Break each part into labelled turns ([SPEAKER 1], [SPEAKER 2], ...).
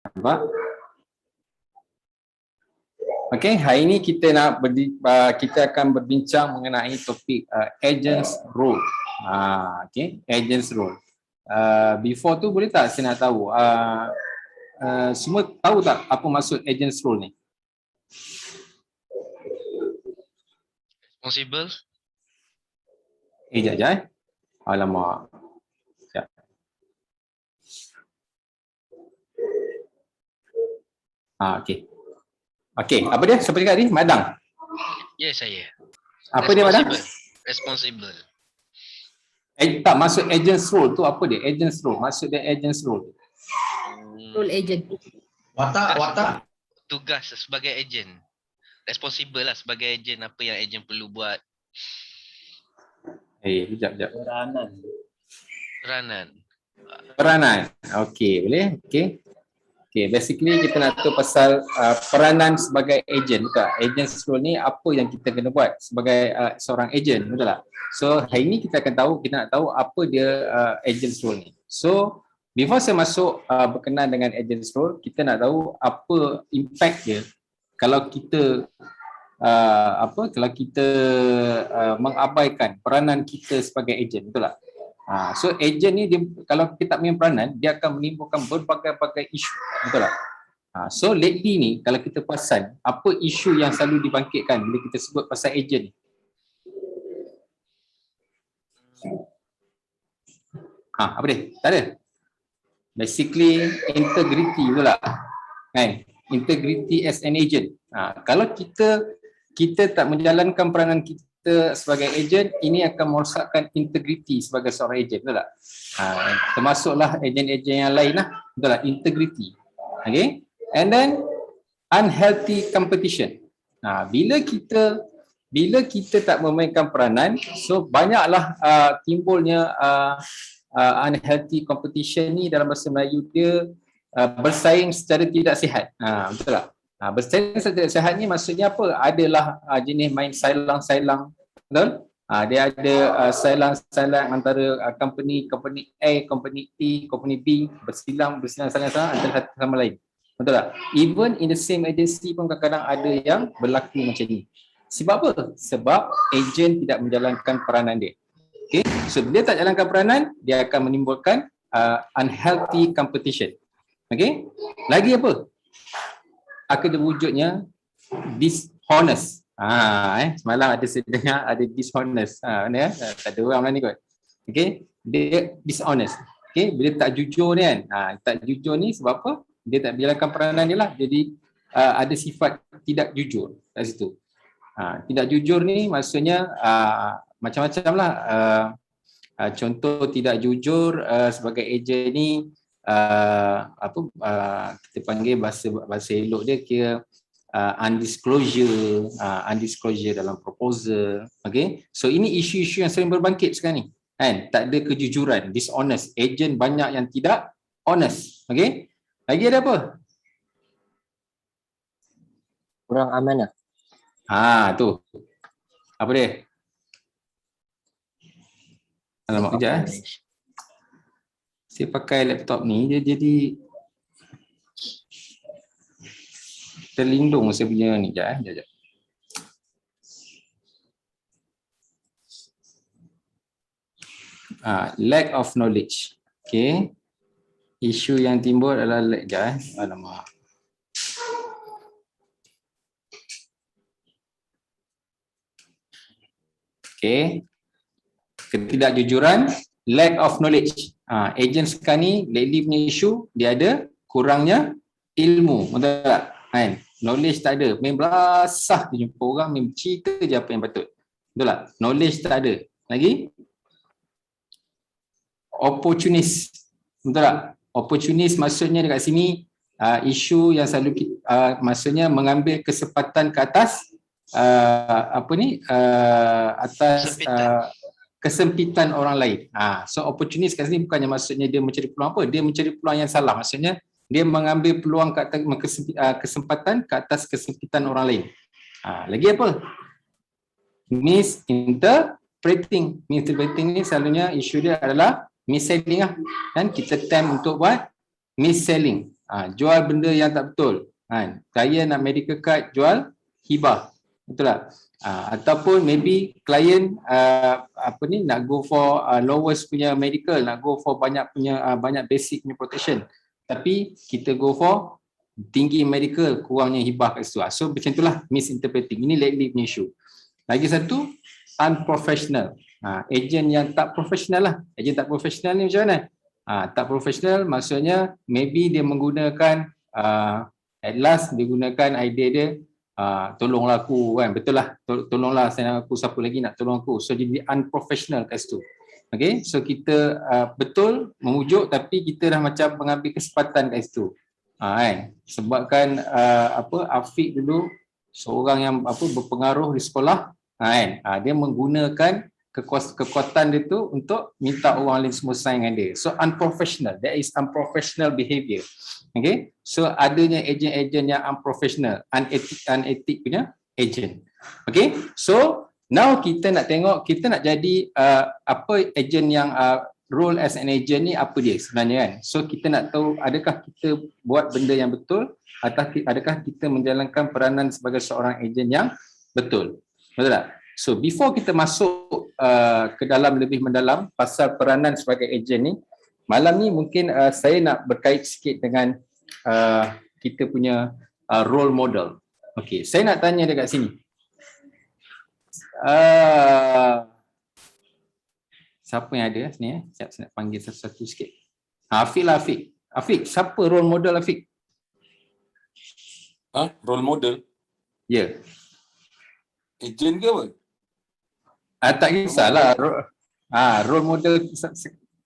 [SPEAKER 1] Nampak? Okey, hari ini kita kita akan berbincang mengenai topik agents role. Okey, agents role. Before tu boleh tak saya nak tahu semua tahu tak apa maksud agents role ni?
[SPEAKER 2] Responsible.
[SPEAKER 1] Jap. Alamak. Sekejap. Okey. Okey, apa dia? Siapa cakap tadi? Madang.
[SPEAKER 2] Ya, saya.
[SPEAKER 1] Apa dia Madang?
[SPEAKER 2] Responsible.
[SPEAKER 1] Tak, maksud agents role tu apa dia? Agents role. Maksud dia agents role.
[SPEAKER 3] Role agent.
[SPEAKER 4] Watak.
[SPEAKER 2] Tugas sebagai ejen. Responsible lah sebagai ejen, apa yang ejen perlu buat.
[SPEAKER 1] Sekejap.
[SPEAKER 2] Peranan.
[SPEAKER 1] Okey, boleh? Okey, basically kita nak tahu pasal peranan sebagai ejen, betul tak? Agents role ni apa yang kita kena buat sebagai seorang ejen, betul tak? So hari ni kita nak tahu apa dia agents role ni. So before saya masuk berkenaan dengan agents role, kita nak tahu apa impact dia kalau kita mengabaikan peranan kita sebagai ejen, betul tak? So ejen ni dia, kalau kita tak punya peranan, dia akan menimbulkan berbagai-bagai isu, betul tak? So lately ni kalau kita perasan apa isu yang selalu dibangkitkan bila kita sebut pasal ejen ni? Apa dia? Tak ada. Basically integrity, betul tak? Kan? Integrity as an agent. Kalau kita tak menjalankan peranan kita sebagai ejen, ini akan merosakkan integriti sebagai seorang ejen, betul tak? Termasuklah ejen-ejen yang lain lah, betul tak? Integrity. Okay? And then unhealthy competition. Bila kita tak memainkan peranan, so banyaklah timbulnya unhealthy competition ni. Dalam bahasa Melayu dia bersaing secara tidak sihat. Betul tak? Bersaing secara tidak sihat ni maksudnya apa? Adalah jenis main sailang-sailang, betul? Dia ada sailang-sailang antara company A, company E, company B, bersilang-salang antara satu sama lain. Betul tak? Even in the same agency pun kadang-kadang ada yang berlaku macam ni. Sebab apa? Sebab ejen tidak menjalankan peranan dia. Okay? So dia tak jalankan peranan, dia akan menimbulkan unhealthy competition. Okay? Lagi apa? Akan wujudnya dishonest. Semalam ada saya dengar ada dishonest. Mana tak ada orang ni kot. Okay? Dia dishonest. Okay? Bila tak jujur ni kan. Tak jujur ni sebab apa? Dia tak menjalankan peranan dia lah. Jadi ada sifat tidak jujur kat situ. Tidak jujur ni maksudnya macam-macam lah. Contoh tidak jujur sebagai ejen ni kita panggil bahasa elok dia kira undisclosure dalam proposal. Okay, so ini isu-isu yang sering berbangkit sekarang ni kan. Tak ada kejujuran, dishonest. Ejen banyak yang tidak honest. Okay, lagi ada apa?
[SPEAKER 4] Kurang amanah.
[SPEAKER 1] Tu apa dia? Alamak, kejap saya pakai laptop ni, dia jadi terlindung saya punya ni. Sekejap. Lack of knowledge. Okay. Isu yang timbul adalah alamak. Okay. Ketidakjujuran, lack of knowledge. Ejen sekarang ni, lately punya isu, dia ada kurangnya ilmu, betul tak? Knowledge tak ada, main belasah dia jumpa orang, main cerita je apa yang patut. Betul tak? Knowledge tak ada. Lagi? Opportunist. Betul tak? Opportunist maksudnya dekat sini, isu yang selalu maksudnya mengambil kesempatan ke atas atas kesempitan orang lain. So opportunist kat sini bukannya maksudnya dia mencari peluang apa, dia mencari peluang yang salah. Maksudnya dia mengambil peluang ke atas kesempatan ke atas kesempitan orang lain. Lagi apa? Misinterpreting. Misinterpreting ni selalunya isu dia adalah mis-selling lah. Dan kita attempt untuk buat mis-selling. jual benda yang tak betul. Klien nak medical card, jual hibah. Betul tak? Ataupun maybe klien nak go for lowest punya medical, nak go for banyak basic punya protection. Tapi kita go for tinggi medical, kurangnya hibah kat situ. So macam itulah misinterpreting. Ini lately punya issue. Lagi satu, unprofessional. Agent yang tak profesional lah. Agent tak profesional ni macam mana? Tak profesional maksudnya maybe dia menggunakan at last dia gunakan idea dia, tolonglah aku kan, betul lah, tolonglah saya aku, siapa lagi nak tolong aku. So jadi unprofessional kat situ. Okay, so kita betul memujuk tapi kita dah macam mengambil kesempatan kat situ. Kan? Sebabkan Afiq dulu seorang yang berpengaruh di sekolah, kan? Dia menggunakan kekuatan dia tu untuk minta orang lain semua sign dengan dia. So unprofessional, that is unprofessional behavior. Okay, so adanya agent-agent yang unprofessional, unetik punya agent. Okay, so now kita nak tengok, kita nak jadi agent yang role as an agent ni apa dia sebenarnya kan. So kita nak tahu adakah kita buat benda yang betul atau adakah kita menjalankan peranan sebagai seorang agent yang betul. Betul tak? So before kita masuk ke dalam lebih mendalam pasal peranan sebagai agent ni, malam ni mungkin saya nak berkait sikit dengan kita punya role model. Okey, saya nak tanya dekat sini. Siapa yang ada sini? Siap, saya nak panggil satu-satu sikit. Afiq lah, Afiq. Afiq, siapa role model Afiq?
[SPEAKER 5] Role model?
[SPEAKER 1] Ya.
[SPEAKER 5] Agent ke apa?
[SPEAKER 1] Tak kisahlah. Role model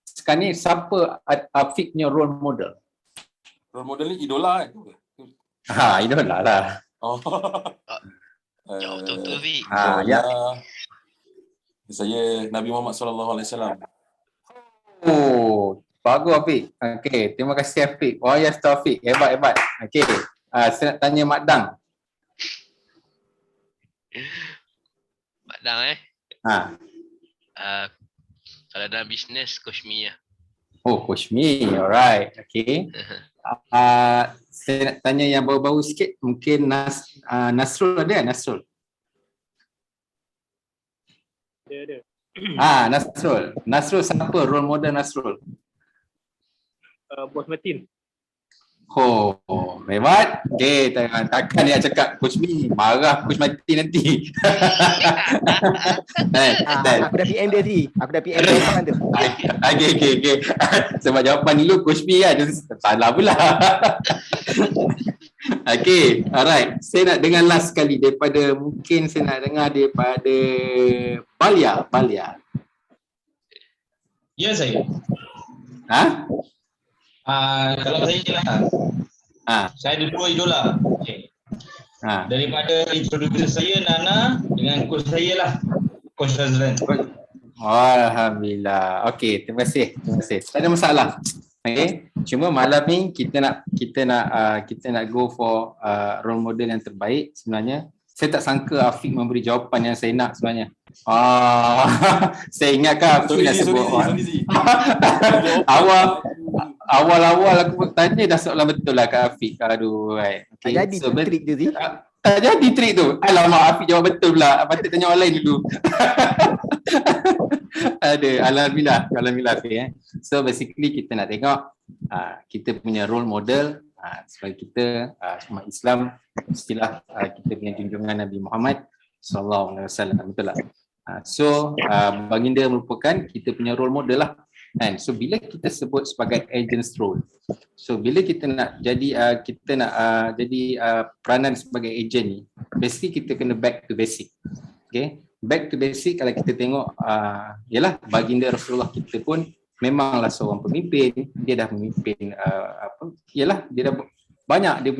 [SPEAKER 1] sekarang ni siapa Afiq punya role model?
[SPEAKER 5] Role model ni idola kan?
[SPEAKER 1] Idola lah.
[SPEAKER 2] Jauh betul-betul Fik.
[SPEAKER 1] Ya.
[SPEAKER 5] Saya Nabi Muhammad SAW.
[SPEAKER 1] Oh, bagus Afiq. Okey, terima kasih Afiq. Wahai Afiq, hebat. Okey. Saya nak tanya Mak Dang.
[SPEAKER 2] Mak Dang kalau dalam bisnes Coach Mi lah.
[SPEAKER 1] Oh, Coach Mi. Alright. Okey. Saya nak tanya yang baru-baru sikit, mungkin Nasrul ada kan? Nasrul?
[SPEAKER 6] Ada.
[SPEAKER 1] Nasrul siapa role model Nasrul?
[SPEAKER 6] Bos Martin.
[SPEAKER 1] Oh, hebat. Okey, takkan dia cakap Coach Mi, marah Coach Martin nanti.
[SPEAKER 7] Aku dah PM dia tadi. Aku dah PM jawapan tu.
[SPEAKER 1] Okey. Sebab jawapan dulu Coach Mi kan, salah pula. Okey, alright. Saya nak dengar last sekali daripada, mungkin saya nak dengar daripada Balia.
[SPEAKER 8] Ya saya. Kalau saya lah. Saya ada dua idola. Okay. Daripada introducer saya Nana dengan coach saya lah, Coach Razlan.
[SPEAKER 1] Alhamdulillah. Okey, terima kasih. Tak ada masalah. Okey. Cuma malam ni kita nak go for role model yang terbaik. Sebenarnya saya tak sangka Afiq memberi jawapan yang saya nak sebenarnya. Saya ingatkan Afiq dah sebut awal-awal aku tanya dah soalan betul lah kat Afiq. Aduh, right. Okay.
[SPEAKER 7] Tak jadi trik tu sih.
[SPEAKER 1] Tak jadi trik tu. Alamak, Afiq jawab betul pula. Patut tanya orang lain dulu. Alhamdulillah Afiq. So basically kita nak tengok kita punya role model sebagai kita umat Islam, mestilah kita punya junjungan Nabi Muhammad sallallahu alaihi wasallam, betul tak? So baginda merupakan kita punya role model lah. And so bila kita sebut sebagai agent's role, so bila kita nak jadi peranan sebagai agent ni, basically kita kena back to basic. Okay, back to basic. Kalau kita tengok yalah, baginda Rasulullah kita pun memanglah seorang pemimpin. Dia dah memimpin dia dah banyak dia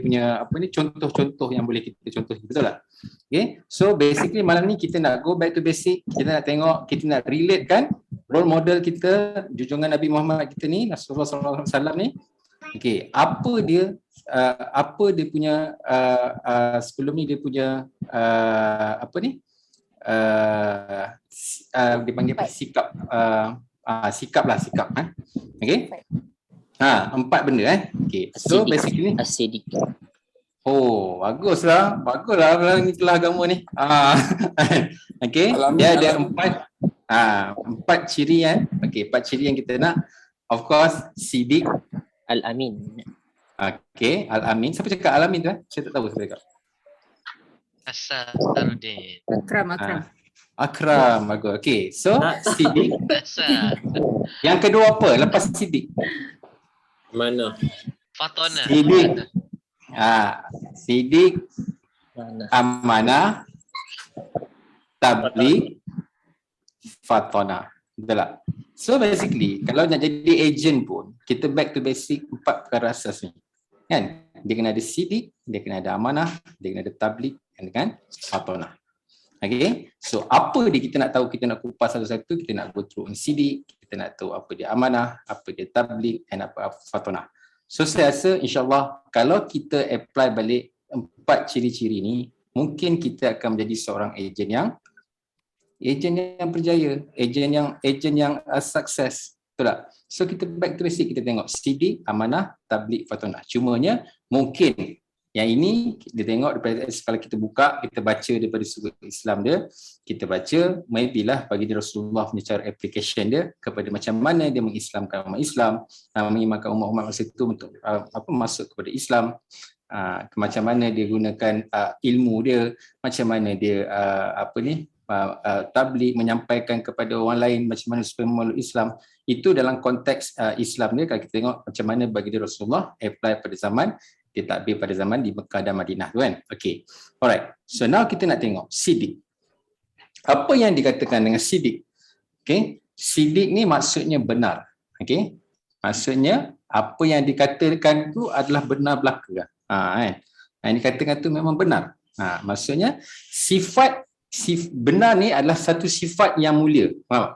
[SPEAKER 1] punya contoh-contoh yang boleh kita contoh, betul tak? Okay, so basically malam ni kita nak go back to basic. Kita nak tengok, kita nak relate kan role model kita, junjungan Nabi Muhammad kita ni, Rasulullah SAW ni. Okay, apa dia punya sebelum ni dia punya dipanggil sikap. Sikap. Okay. Empat benda Okay. So basically
[SPEAKER 4] Acidic.
[SPEAKER 1] oh baguslah ni kelas agama ni. Okay. Dia ada empat ciri empat ciri yang kita nak. Of course sidik.
[SPEAKER 4] Al-Amin.
[SPEAKER 1] Okay, Al-Amin. Siapa cakap Al-Amin tu? Saya tak tahu siapa cakap.
[SPEAKER 2] Asaruddin.
[SPEAKER 3] Akram.
[SPEAKER 1] Akram, bagus. Okay, so sidik.
[SPEAKER 2] Asar.
[SPEAKER 1] Yang kedua apa? Lepas sidik.
[SPEAKER 4] Mana?
[SPEAKER 2] Fatona.
[SPEAKER 1] Sidik. Sidik,
[SPEAKER 4] Mana?
[SPEAKER 1] amanah, tabligh, fatona. Betul tak? So basically, kalau nak jadi agent pun, kita back to basic 4 perkara asas ni. Kan? Dia kena ada sidik, dia kena ada amanah, dia kena ada tabligh dengan fatona. Okay? So apa dia kita nak tahu, kita nak kupas satu-satu, kita nak go through sidik, kita nak tahu apa dia amanah, apa dia tabligh dan apa fatona. So saya rasa insyaAllah kalau kita apply balik 4 ciri-ciri ni, mungkin kita akan menjadi seorang ejen yang berjaya, ejen yang sukses. Betul tak? So kita back to basic, kita tengok sidik, amanah, tabligh, fatona. Cumanya mungkin yang ini kita tengok daripada kalau kita buka, kita baca daripada sudut Islam dia, kita baca maybe lah bagi Rasulullah punya cara application dia kepada macam mana dia mengislamkan umat Islam, mengimankan umat masa itu untuk masuk kepada Islam, macam mana dia gunakan ilmu dia, macam mana dia tabligh, menyampaikan kepada orang lain macam mana supaya memeluk Islam. Itu dalam konteks Islam dia. Kalau kita tengok macam mana bagi Rasulullah apply pada zaman dia takbir pada zaman di Mekah dan Madinah tu kan. Okay, alright. So now kita nak tengok sidik. Apa yang dikatakan dengan sidik? Okay, sidik ni maksudnya benar. Okay, maksudnya apa yang dikatakan tu adalah benar belaka. Kan? Yang dikatakan tu memang benar. Maksudnya benar ni adalah satu sifat yang mulia. Faham?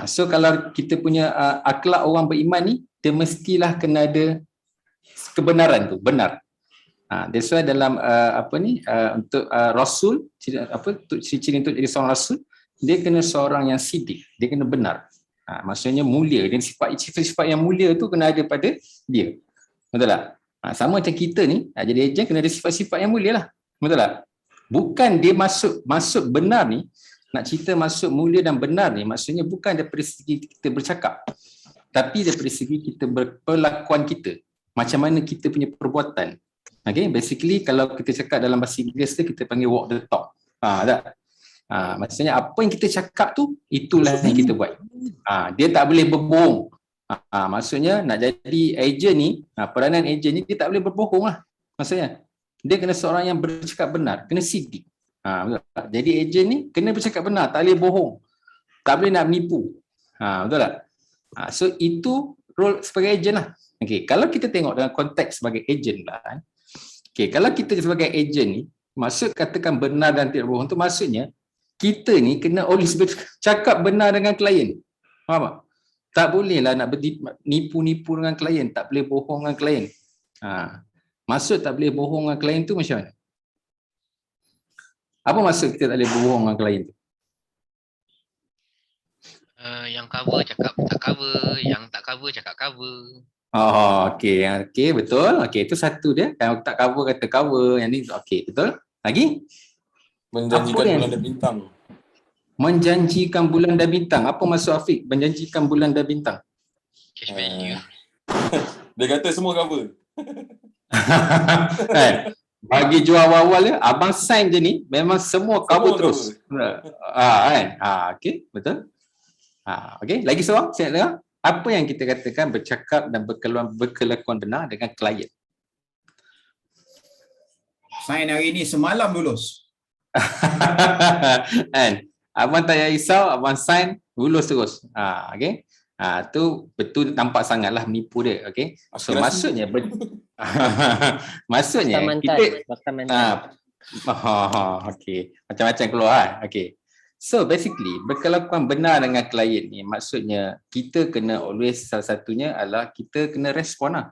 [SPEAKER 1] So kalau kita punya akhlak orang beriman ni, dia mestilah kena ada kebenaran tu, benar. That's why dalam untuk rasul, ciri-ciri untuk jadi seorang rasul, dia kena seorang yang sidik, dia kena benar. Maksudnya mulia, dan sifat-sifat yang mulia tu kena ada pada dia. Betul tak? Sama macam kita ni, jadi ejen kena ada sifat-sifat yang mulia lah. Betul tak? Bukan dia masuk benar ni, nak cerita masuk mulia dan benar ni, maksudnya bukan daripada segi kita bercakap, tapi daripada segi kita berpelakuan kita. Macam mana kita punya perbuatan. Okay, basically kalau kita cakap dalam bahasa Inggeris tu, kita panggil walk the talk. Tak? Maksudnya apa yang kita cakap tu, itulah yang kita buat. Dia tak boleh berbohong. Maksudnya nak jadi ejen ni, peranan ejen ni, dia tak boleh berbohong lah. Maksudnya, dia kena seorang yang bercakap benar, kena sidik. Jadi ejen ni kena bercakap benar, tak boleh bohong. Tak boleh nak menipu. Betul tak? So itu role sebagai ejen lah. Okay, kalau kita tengok dalam konteks sebagai ejen lah. Okay, kalau kita sebagai ejen ni, maksud katakan benar dan tidak bohong tu maksudnya kita ni kena always bercakap benar dengan klien. Faham tak? Tak boleh lah nak nipu-nipu dengan klien, tak boleh bohong dengan klien. Maksud tak boleh bohong dengan klien tu macam mana? Apa maksud kita tak boleh bohong dengan klien tu?
[SPEAKER 2] Yang cover cakap tak cover, yang tak cover cakap cover.
[SPEAKER 1] Okey, betul. Okey, itu satu dia. Yang tak cover kata cover, yang ni okey, betul. Lagi?
[SPEAKER 5] Menjanjikan bulan dan bintang.
[SPEAKER 1] Menjanjikan bulan dan bintang. Apa maksud Afiq? Menjanjikan bulan dan bintang.
[SPEAKER 2] Cash value.
[SPEAKER 5] Dia kata semua cover.
[SPEAKER 1] Bagi jual awal-awal dia, abang sign je ni, memang semua cover terus. Kan? Okey, betul. Okey, lagi seorang saya nak dengar. Apa yang kita katakan bercakap dan berkelakuan benar dengan klien?
[SPEAKER 6] Sign hari ni semalam lulus.
[SPEAKER 1] Kan? Abang tak payah risau, abang sign lulus terus. Okey. Tu betul nampak sangatlah menipu dia, okey. So maksudnya maksudnya kita okey, macam-macam keluar. Okey. So basically berkelakuan benar dengan klien ni maksudnya kita kena always, salah satunya adalah kita kena respon lah.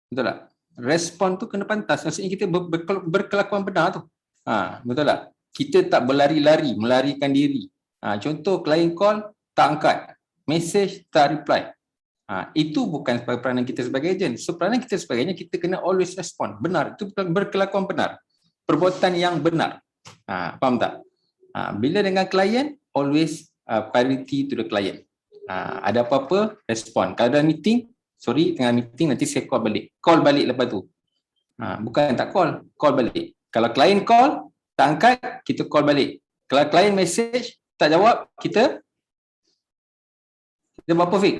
[SPEAKER 1] Betul tak? Respon tu kena pantas. Maksudnya kita berkelakuan benar tu. Betul tak? Kita tak berlari-lari, melarikan diri. Contoh klien call tak angkat, message tak reply. Itu bukan peranan kita sebagai ejen. So peranan kita sebagainya, kita kena always respond. Benar, itu berkelakuan benar. Perbuatan yang benar. Faham tak? Bila dengan klien, always priority to the client. Ada apa-apa, respond. Kalau ada meeting, tengah meeting nanti saya call balik. Call balik lepas tu. Bukan tak call balik. Kalau klien call, tak angkat, kita call balik. Kalau klien message, tak jawab, kita buat apa, Fik?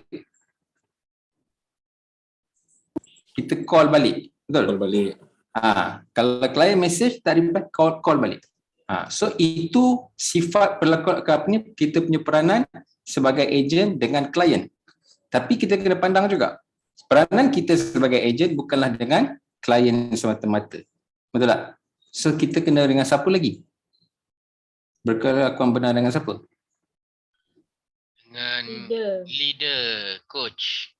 [SPEAKER 1] Kita call balik. Betul?
[SPEAKER 5] Call balik.
[SPEAKER 1] Kalau klien message, tak reply, call balik. So itu sifat perlakuan kita punya peranan sebagai ejen dengan klien. Tapi kita kena pandang juga, peranan kita sebagai ejen bukanlah dengan klien semata-mata. Betul tak? So kita kena dengan siapa lagi? Berkelakuan benar dengan siapa?
[SPEAKER 2] Dengan leader, coach,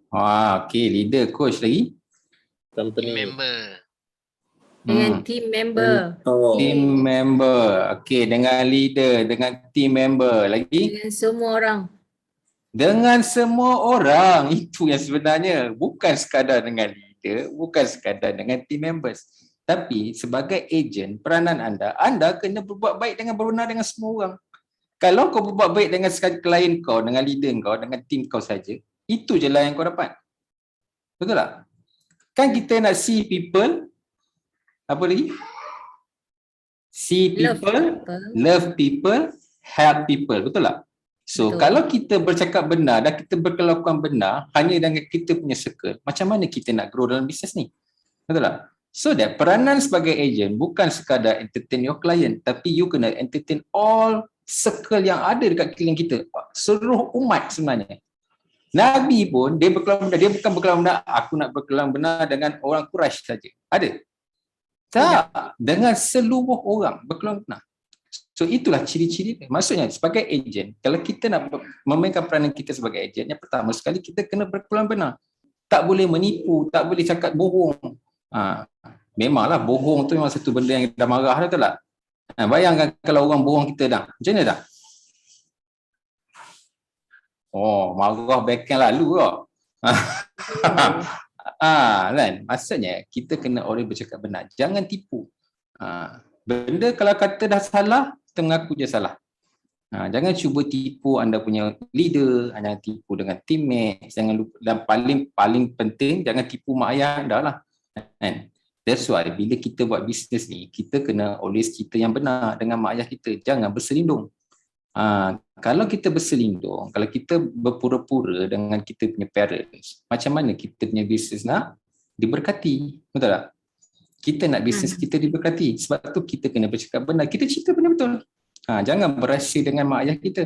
[SPEAKER 1] Okey, leader, coach lagi.
[SPEAKER 2] team
[SPEAKER 4] Company.
[SPEAKER 2] member.
[SPEAKER 3] Dengan team member.
[SPEAKER 1] Team member. Okey, dengan leader, dengan team member lagi.
[SPEAKER 3] Dengan semua orang.
[SPEAKER 1] Dengan semua orang. Itu yang sebenarnya. Bukan sekadar dengan leader, bukan sekadar dengan team members. Tapi sebagai ejen, peranan anda kena berbuat baik dengan berbenar dengan semua orang. Kalau kau berbuat baik dengan klien kau, dengan leader kau, dengan team kau saja, itu je lah yang kau dapat. Betul tak? Kan kita nak see people, apa lagi? See people, love people, help people. Betul tak? So,
[SPEAKER 3] Betul.
[SPEAKER 1] kalau kita bercakap benar dan kita berkelakuan benar hanya dengan kita punya circle, macam mana kita nak grow dalam bisnes ni? Betul tak? So that peranan sebagai ejen bukan sekadar entertain your client, tapi you kena entertain all circle yang ada dekat keliling kita. Seluruh umat sebenarnya. Nabi pun dia berkelakuan benar, dia bukan berkelakuan benar, aku nak berkelakuan benar dengan orang Quraisy saja. Ada? Tak, dengan seluruh orang berkelakuan benar. So itulah ciri-ciri dia. Maksudnya sebagai ejen, kalau kita nak memainkan peranan kita sebagai ejen, yang pertama sekali kita kena berkelakuan benar. Tak boleh menipu, tak boleh cakap bohong. Memanglah bohong tu memang satu benda yang dah marah dah, betul tak? Bayangkan kalau orang bohong kita dah, macam mana dah? Marah back lalu kok. Kan? Maksudnya kita kena orang bercakap benar, jangan tipu. Benda kalau kata dah salah, kita mengaku je salah. Jangan cuba tipu anda punya leader, jangan tipu dengan teammate, jangan lupa, dan paling penting jangan tipu mak ayah anda lah. Kan? That's why bila kita buat bisnes ni, kita kena always cerita yang benar dengan mak ayah kita, jangan berselindung. Kalau kita berselindung, kalau kita berpura-pura dengan kita punya parents, macam mana kita punya bisnes nak diberkati? Betul tak? Kita nak bisnes kita diberkati, sebab tu kita kena bercakap benar, kita cerita benar-betul. Jangan berrahsia dengan mak ayah kita,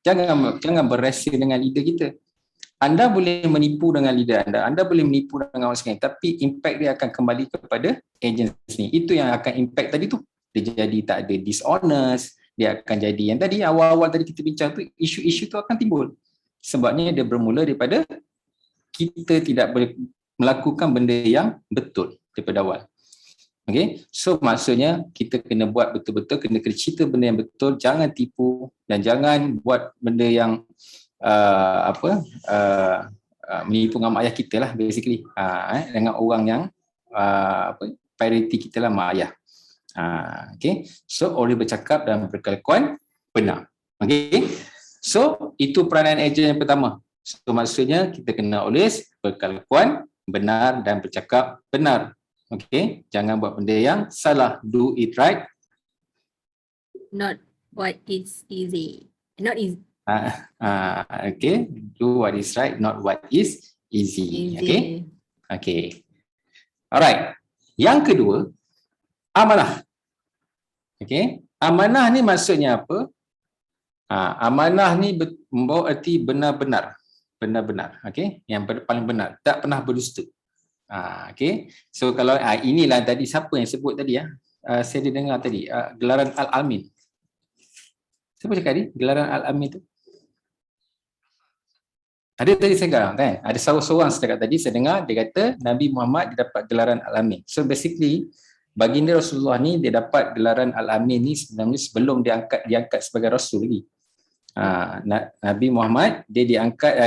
[SPEAKER 1] jangan berrahsia dengan leader kita. Anda boleh menipu dengan leader anda boleh menipu dengan orang sekalian, tapi impact dia akan kembali kepada agensi ni. Itu yang akan impact tadi tu. Dia jadi tak ada dishonest, dia akan jadi yang tadi awal-awal tadi kita bincang tu, isu-isu tu akan timbul. Sebabnya dia bermula daripada kita tidak boleh melakukan benda yang betul daripada awal. Okay, so maksudnya kita kena buat betul-betul, kena cerita benda yang betul, jangan tipu dan jangan buat benda yang menipu dengan mak ayah kita lah basically, dengan orang yang priority kita lah mak ayah. Okay, so orang bercakap dan berkelakuan benar. Okay, so itu peranan ejen yang pertama. So maksudnya kita kena always berkelakuan benar dan bercakap benar. Okay, jangan buat benda yang salah, do it right.
[SPEAKER 3] Not what is easy. Not easy.
[SPEAKER 1] Okay, do what is right, not what is easy. Okay. Alright. Yang kedua, amanah. Okay, amanah ni maksudnya apa? Amanah ni membawa arti benar-benar. Benar-benar. Okay, yang paling benar, tak pernah berdusta. Okay, so kalau inilah tadi siapa yang sebut tadi saya dengar tadi gelaran Al-Amin. Siapa cakap tadi gelaran Al-Amin tu? Ada tadi saya dengar kan, ada seorang setakat tadi saya dengar dia kata Nabi Muhammad dia dapat gelaran Al-Amin. So basically baginda Rasulullah ni dia dapat gelaran Al-Amin ni sebenarnya sebelum diangkat sebagai Rasul lagi. Nabi Muhammad dia diangkat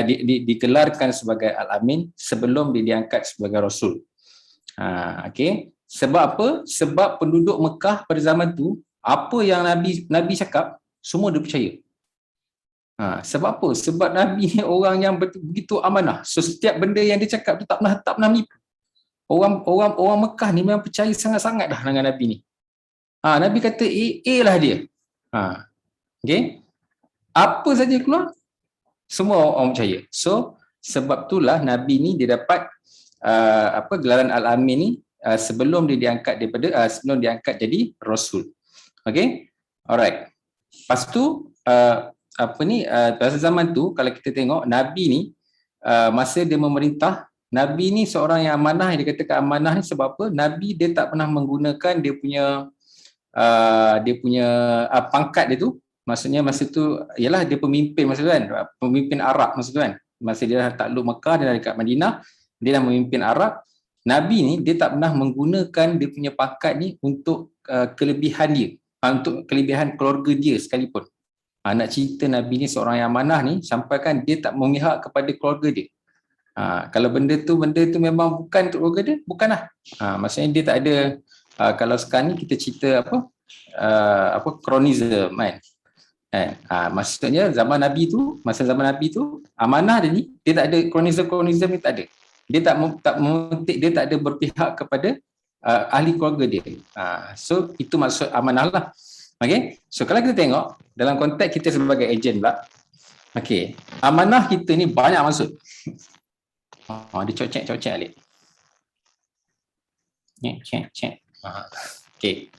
[SPEAKER 1] dikelarkan sebagai Al-Amin sebelum dia diangkat sebagai Rasul. Okey. Sebab apa? Sebab penduduk Mekah pada zaman tu, apa yang Nabi cakap semua dia percaya. Sebab apa? Sebab Nabi ni orang yang begitu amanah. So setiap benda yang dia cakap tu tak pernah nipu. Orang Mekah ni memang percaya sangat-sangat dah dengan Nabi ni. Nabi kata A lah dia. Okey. Apa saja keluar semua orang percaya. So sebab itulah Nabi ni dia dapat gelaran Al-Amin ni sebelum dia diangkat sebelum diangkat jadi Rasul. Okey. Alright. Lepas tu pada zaman tu kalau kita tengok Nabi ni masa dia memerintah, Nabi ni seorang yang amanah. Dia katakan amanah ni sebab apa? Nabi dia tak pernah menggunakan dia punya pangkat dia tu. Maksudnya masa tu ialah dia pemimpin masa tu kan, pemimpin Arab masa tu kan. Masa dia dah takluk Mekah, dia dah dekat Madinah, dia dah memimpin Arab. Nabi ni dia tak pernah menggunakan dia punya pangkat ni untuk kelebihan dia, untuk kelebihan keluarga dia sekalipun. Nak cerita Nabi ni seorang yang amanah ni sampai kan dia tak memihak kepada keluarga dia. Kalau benda tu memang bukan untuk keluarga dia, bukanlah. Maksudnya dia tak ada kalau sekarang ni kita cerita kronisme kan. Maksudnya masa zaman Nabi tu amanah dia ni dia tak ada kronisme ni, tak ada. Dia tak ada berpihak kepada ahli keluarga dia. So itu maksud amanah lah. Okey. So kalau kita tengok dalam konteks kita sebagai ejen pula. Okey. Amanah kita ni banyak maksud. Dia cocek alik. Cek. Okey.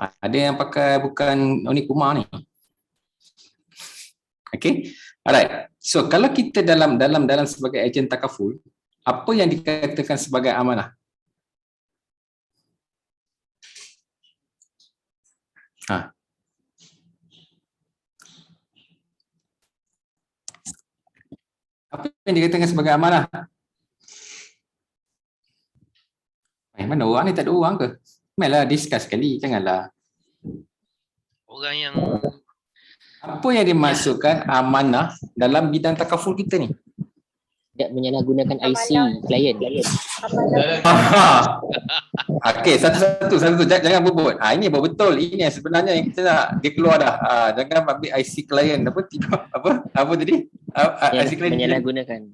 [SPEAKER 1] Ada yang pakai bukan Oni Kumar ni. Okay, alright. So kalau kita dalam sebagai ejen takaful, apa yang dikatakan sebagai amanah? Apa yang dikatakan sebagai amanah? Mana orang ni tak ada orang ke? Mainlah discuss sekali, janganlah.
[SPEAKER 2] Orang yang
[SPEAKER 1] apa yang dimaksudkan amanah dalam bidang takaful kita ni?
[SPEAKER 4] Tidak menyalahgunakan IC klien.
[SPEAKER 1] Okey, satu. Jangan berbut. Ini betul. Ini yang sebenarnya yang kita nak. Dia keluar dah. Jangan ambil IC klien. Apa tadi? IC klien.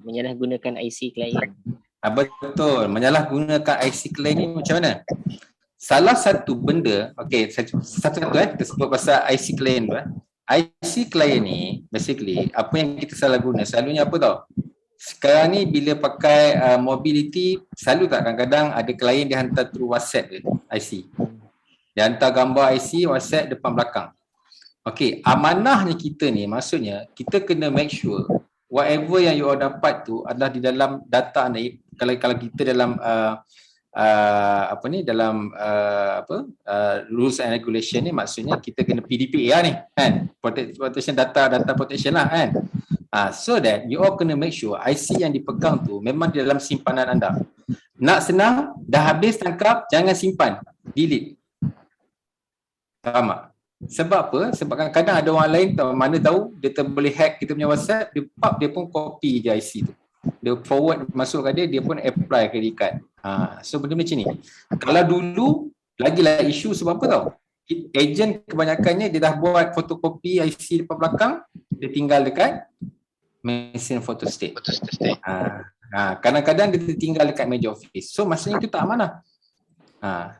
[SPEAKER 4] Menyalahgunakan IC klien.
[SPEAKER 1] Betul. Menyalahgunakan IC klien ni macam mana? Salah satu benda, satu kita sebut pasal IC klien tu. IC klien ni basically apa yang kita salah guna selalunya apa tau? Sekarang ni bila pakai mobility selalu tak kadang-kadang ada klien dia hantar through WhatsApp dia IC. Dia hantar gambar IC WhatsApp depan belakang. Okey, amanahnya kita ni maksudnya kita kena make sure whatever yang you all dapat tu adalah di dalam data ni. Kalau kita dalam rules and regulation ni maksudnya kita kena PDPA ni kan, protection data protection lah kan. So that you all kena make sure IC yang dipegang tu memang di dalam simpanan anda. Nak senang, dah habis tangkap, jangan simpan, delete. Faham tak? Sebab apa? Sebab kadang-kadang ada orang lain mana tahu dia boleh hack kita punya WhatsApp, dia pun copy je IC tu, dia forward masuk ke dia pun apply ke dekat. So benda macam ni. Kalau dulu lagilah isu sebab apa tau? Ejen kebanyakannya dia dah buat fotokopi IC depan belakang, dia tinggal dekat mesin photostat. Kadang-kadang dia tinggal dekat meja office. So maksudnya itu tak amanah.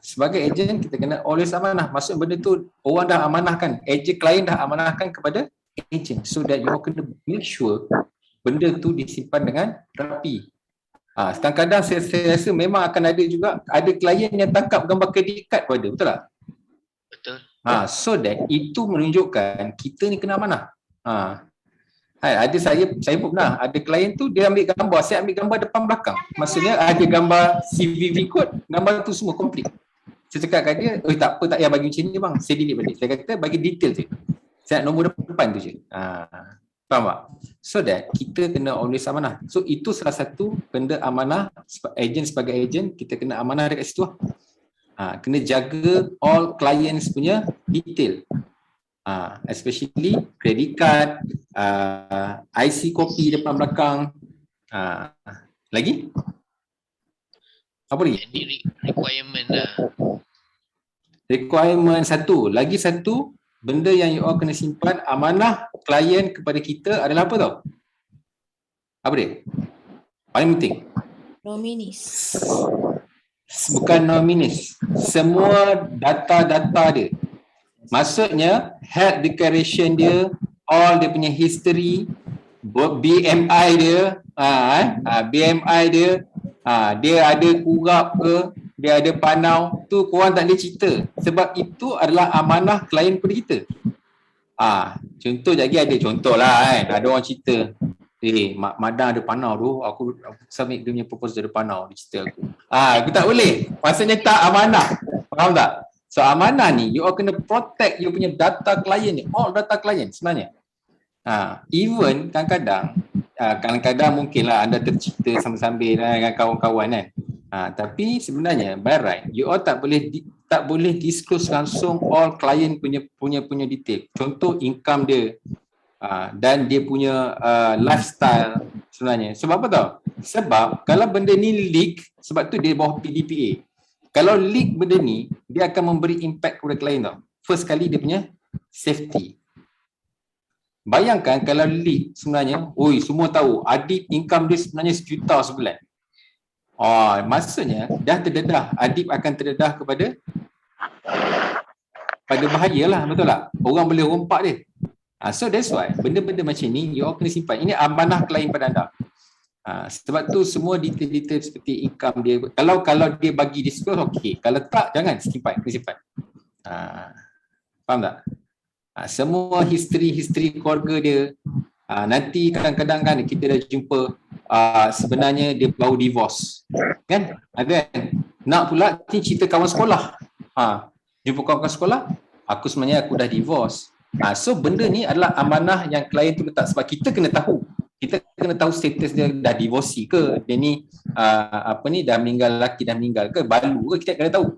[SPEAKER 1] Sebagai ejen kita kena always amanah. Maksud benda tu orang dah amanahkan, ejen klien dah amanahkan kepada ejen, so that you kena make sure benda tu disimpan dengan rapi. Kadang-kadang saya rasa memang akan ada juga ada klien yang tangkap gambar credit card pun ada, betul tak?
[SPEAKER 2] betul.
[SPEAKER 1] So that itu menunjukkan kita ni kena amanah. Ada saya pun pernah ada klien tu dia ambil gambar, saya ambil gambar depan belakang. Maksudnya ada gambar CVV code, gambar tu semua komplit. Saya cakap kat dia, tak apa, tak payah bagi macam ni bang, saya delete balik. Saya kata bagi detail je. Saya nak nombor depan tu je. Faham tak? So that kita kena always amanah. So itu salah satu benda amanah, ejen sebagai ejen kita kena amanah dekat situ lah. Kena jaga all clients punya detail. Especially credit card, IC kopi depan belakang. Lagi? Apa lagi?
[SPEAKER 2] Jadi requirement lah.
[SPEAKER 1] Requirement satu. Lagi satu, benda yang you all kena simpan, amanah klien kepada kita adalah apa tau? Apa dia? Paling penting.
[SPEAKER 9] Nominis.
[SPEAKER 1] Bukan nominis. Semua data-data dia. Maksudnya, health declaration dia, all dia punya history, BMI dia, BMI dia, dia ada kurap ke, dia ada panau, tu korang tak boleh cerita. Sebab itu adalah amanah klien kepada kita. Contoh lagi ada contoh lah kan, ada orang cerita, Mak Madang ada panau tu, aku submit dia punya proposal ada panau, dia cerita aku. Aku tak boleh, maksudnya tak amanah. Faham tak? So amanah ni, you all kena protect you punya data klien ni, all data klien sebenarnya. Even kadang-kadang mungkinlah anda tercipta sambil-sambil dengan kawan-kawan kan. Tapi sebenarnya by right, you all tak boleh disclose langsung all klien punya detail. Contoh income dia dan dia punya lifestyle sebenarnya. Sebab apa tau? Sebab kalau benda ni leak, sebab tu dia bawah PDPA. Kalau leak benda ni, dia akan memberi impact kepada klien tau. First kali dia punya safety. Bayangkan kalau leak sebenarnya, semua tahu Adib income dia sebenarnya 1 juta sebulan. Maksudnya dah terdedah, Adib akan terdedah kepada bahayalah, betul tak? Orang boleh rompak dia. So that's why benda-benda macam ni you all kena simpan. Ini amanah klien pada anda. Sebab tu semua detail-detail seperti income dia, kalau dia bagi disclose okey, kalau tak jangan simpan. Faham tak? Semua history keluarga dia, nanti kadang-kadang kan kita dah jumpa sebenarnya dia baru divorce kan, ada kan? Nak pula ni cerita kawan sekolah, jumpa kawan sekolah, aku sebenarnya aku dah divorce. So benda ni adalah amanah yang klien tu letak, sebab kita kena tahu status dia dah divorce ke, dia ni dah meninggal, lelaki dah meninggal ke, balu ke, kita kena tahu.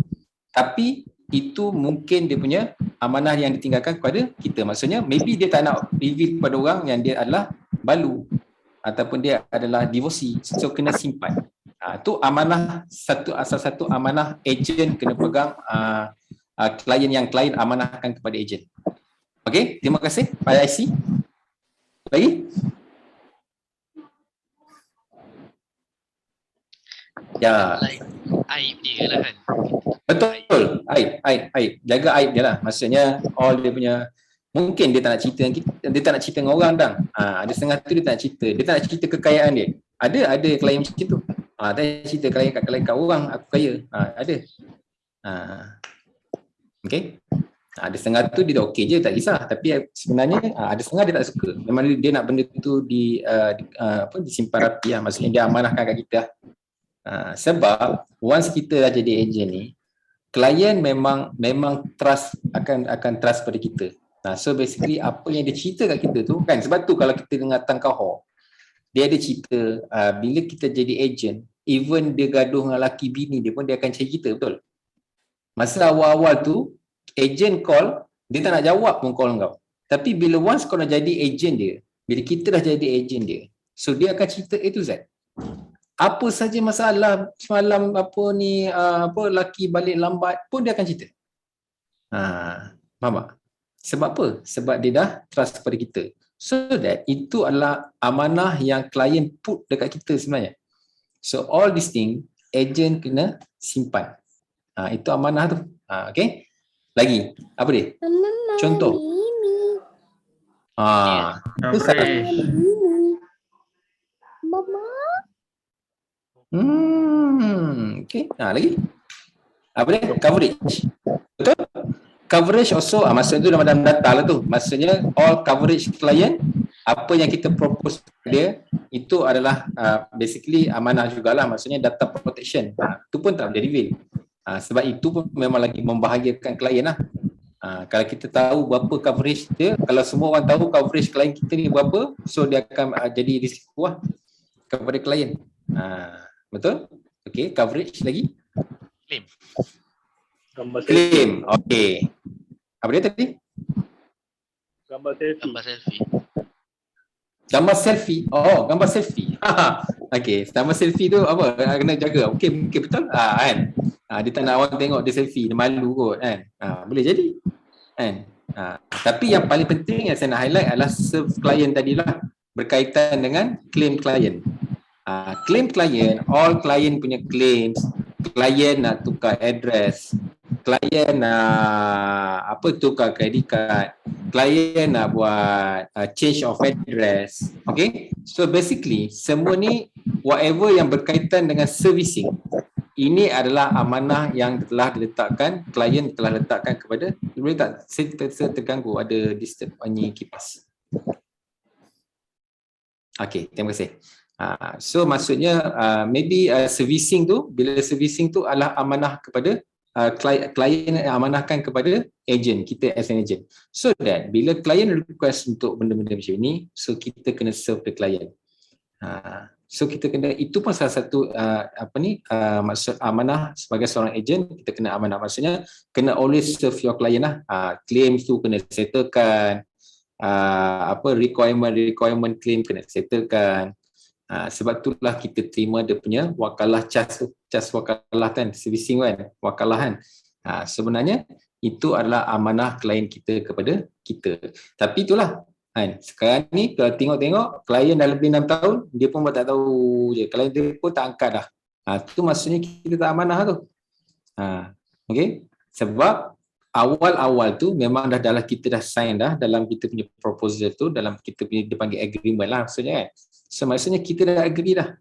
[SPEAKER 1] Tapi itu mungkin dia punya amanah yang ditinggalkan kepada kita. Maksudnya maybe dia tak nak reveal kepada orang yang dia adalah balu ataupun dia adalah divorcee, so kena simpan. Tu amanah asal satu amanah ejen kena pegang, klien yang klien amanahkan kepada ejen. Okey, terima kasih Pak IC. Lagi? Ya.
[SPEAKER 2] Aib dia lah kan.
[SPEAKER 1] Betul. Aib. Jaga aib dia lah. Maksudnya all dia punya, mungkin dia tak nak cerita dengan orang dah. Ada setengah tu dia tak nak cerita. Dia tak nak cerita kekayaan dia. Ada klien macam tu. Tak nak cerita klien kat orang, aku kaya. Ada. Okey. Ada setengah tu dia dah okey je, tak kisah. Tapi sebenarnya ada setengah dia tak suka. Memang dia nak benda tu disimpan rapi lah. Maksudnya dia amanahkan kat kita. Sebab once kita dah jadi ejen ni, klien memang trust akan trust pada kita. So basically apa yang dia cerita kat kita tu kan, sebab tu kalau kita dengar Tan Kah Ho, dia ada cerita bila kita jadi ejen, even dia gaduh dengan laki bini dia pun dia akan cari kita, betul? Masa awal-awal tu ejen call, dia tak nak jawab pun call kau. Tapi bila once kau dah jadi ejen dia, bila kita dah jadi ejen dia, so dia akan cerita A to Z. Apa saja masalah semalam laki balik lambat pun dia akan cerita. Faham tak? Sebab apa? Sebab dia dah trust pada kita. So that itu adalah amanah yang klien put dekat kita sebenarnya. So all these thing ejen kena simpan. Itu amanah tu. Okay? Lagi, apa dia? Contoh. Itu salah. Okay. Lagi. Apa dia? Coverage. Betul? Coverage also, maksudnya tu dalam data lah tu. Maksudnya all coverage client, apa yang kita propose dia, itu adalah basically amanah jugalah. Maksudnya data protection. Itu pun tak boleh reveal. Sebab itu pun memang lagi membahagiakan klien lah. Kalau kita tahu berapa coverage dia, kalau semua orang tahu coverage klien kita ni berapa, so dia akan jadi risiko lah kepada klien. Betul? Okay, coverage lagi? Claim. Okay. Apa dia tadi?
[SPEAKER 2] Gambar selfie.
[SPEAKER 1] Gambar selfie. Oh, gambar selfie. Okey, gambar selfie tu apa? Kena jaga. Okey, betul. Kan. Dia tak nak orang tengok dia selfie, dia malu kot kan. Boleh jadi. Kan. Tapi yang paling penting yang saya nak highlight adalah serve client tadilah, berkaitan dengan claim client. Claim client, all client punya claims, client nak tukar address, client nak tukar credit card, client nak buat change of address. Okay, so basically semua ni whatever yang berkaitan dengan servicing, ini adalah amanah yang telah diletakkan, klien telah letakkan kepada. Boleh tak saya terganggu, ada disturb bunyi kipas. Okay, terima kasih. So maksudnya maybe servicing tu, bila servicing tu adalah amanah kepada klien, amanahkan kepada agent kita as an agent, so that bila klien request untuk benda-benda macam ni, so kita kena serve the client. So kita kena, itu pun salah satu maksud amanah sebagai seorang agent, kita kena amanah, maksudnya kena always serve your client lah. Claims tu kena settlekan, requirement claim kena settlekan. Sebab itulah kita terima dia punya wakalah cas wakalah kan, servicing kan, wakalah kan. Sebenarnya itu adalah amanah klien kita kepada kita. Tapi itulah kan, sekarang ni kalau tengok klien dah lebih 6 tahun, dia pun tak tahu je, klien dia pun tak angkat dah. Itu maksudnya kita tak amanah tu. Okay, sebab awal-awal tu memang dalam kita dah sign dah, dalam kita punya proposal tu, dalam kita punya dia panggil agreement lah maksudnya kan. So maksudnya kita dah agree dah.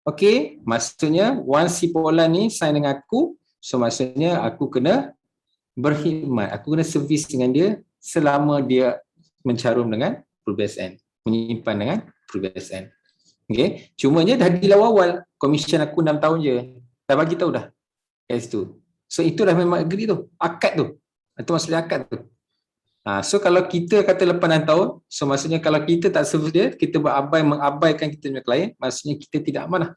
[SPEAKER 1] Okay, maksudnya once si Polan ni sign dengan aku, so maksudnya aku kena berkhidmat, aku kena servis dengan dia selama dia mencarum dengan PRUBSN, menyimpan dengan PRUBSN. Okay, cumanya dah di awal, komisen aku 6 tahun je, dah bagi tahu dah kat situ. So itu dah memang agree tu, akad tu. Itu maksudnya akad tu. So kalau kita kata lepas 6 tahun, so maksudnya kalau kita tak serve dia, kita mengabaikan kita punya klien, maksudnya kita tidak amanah.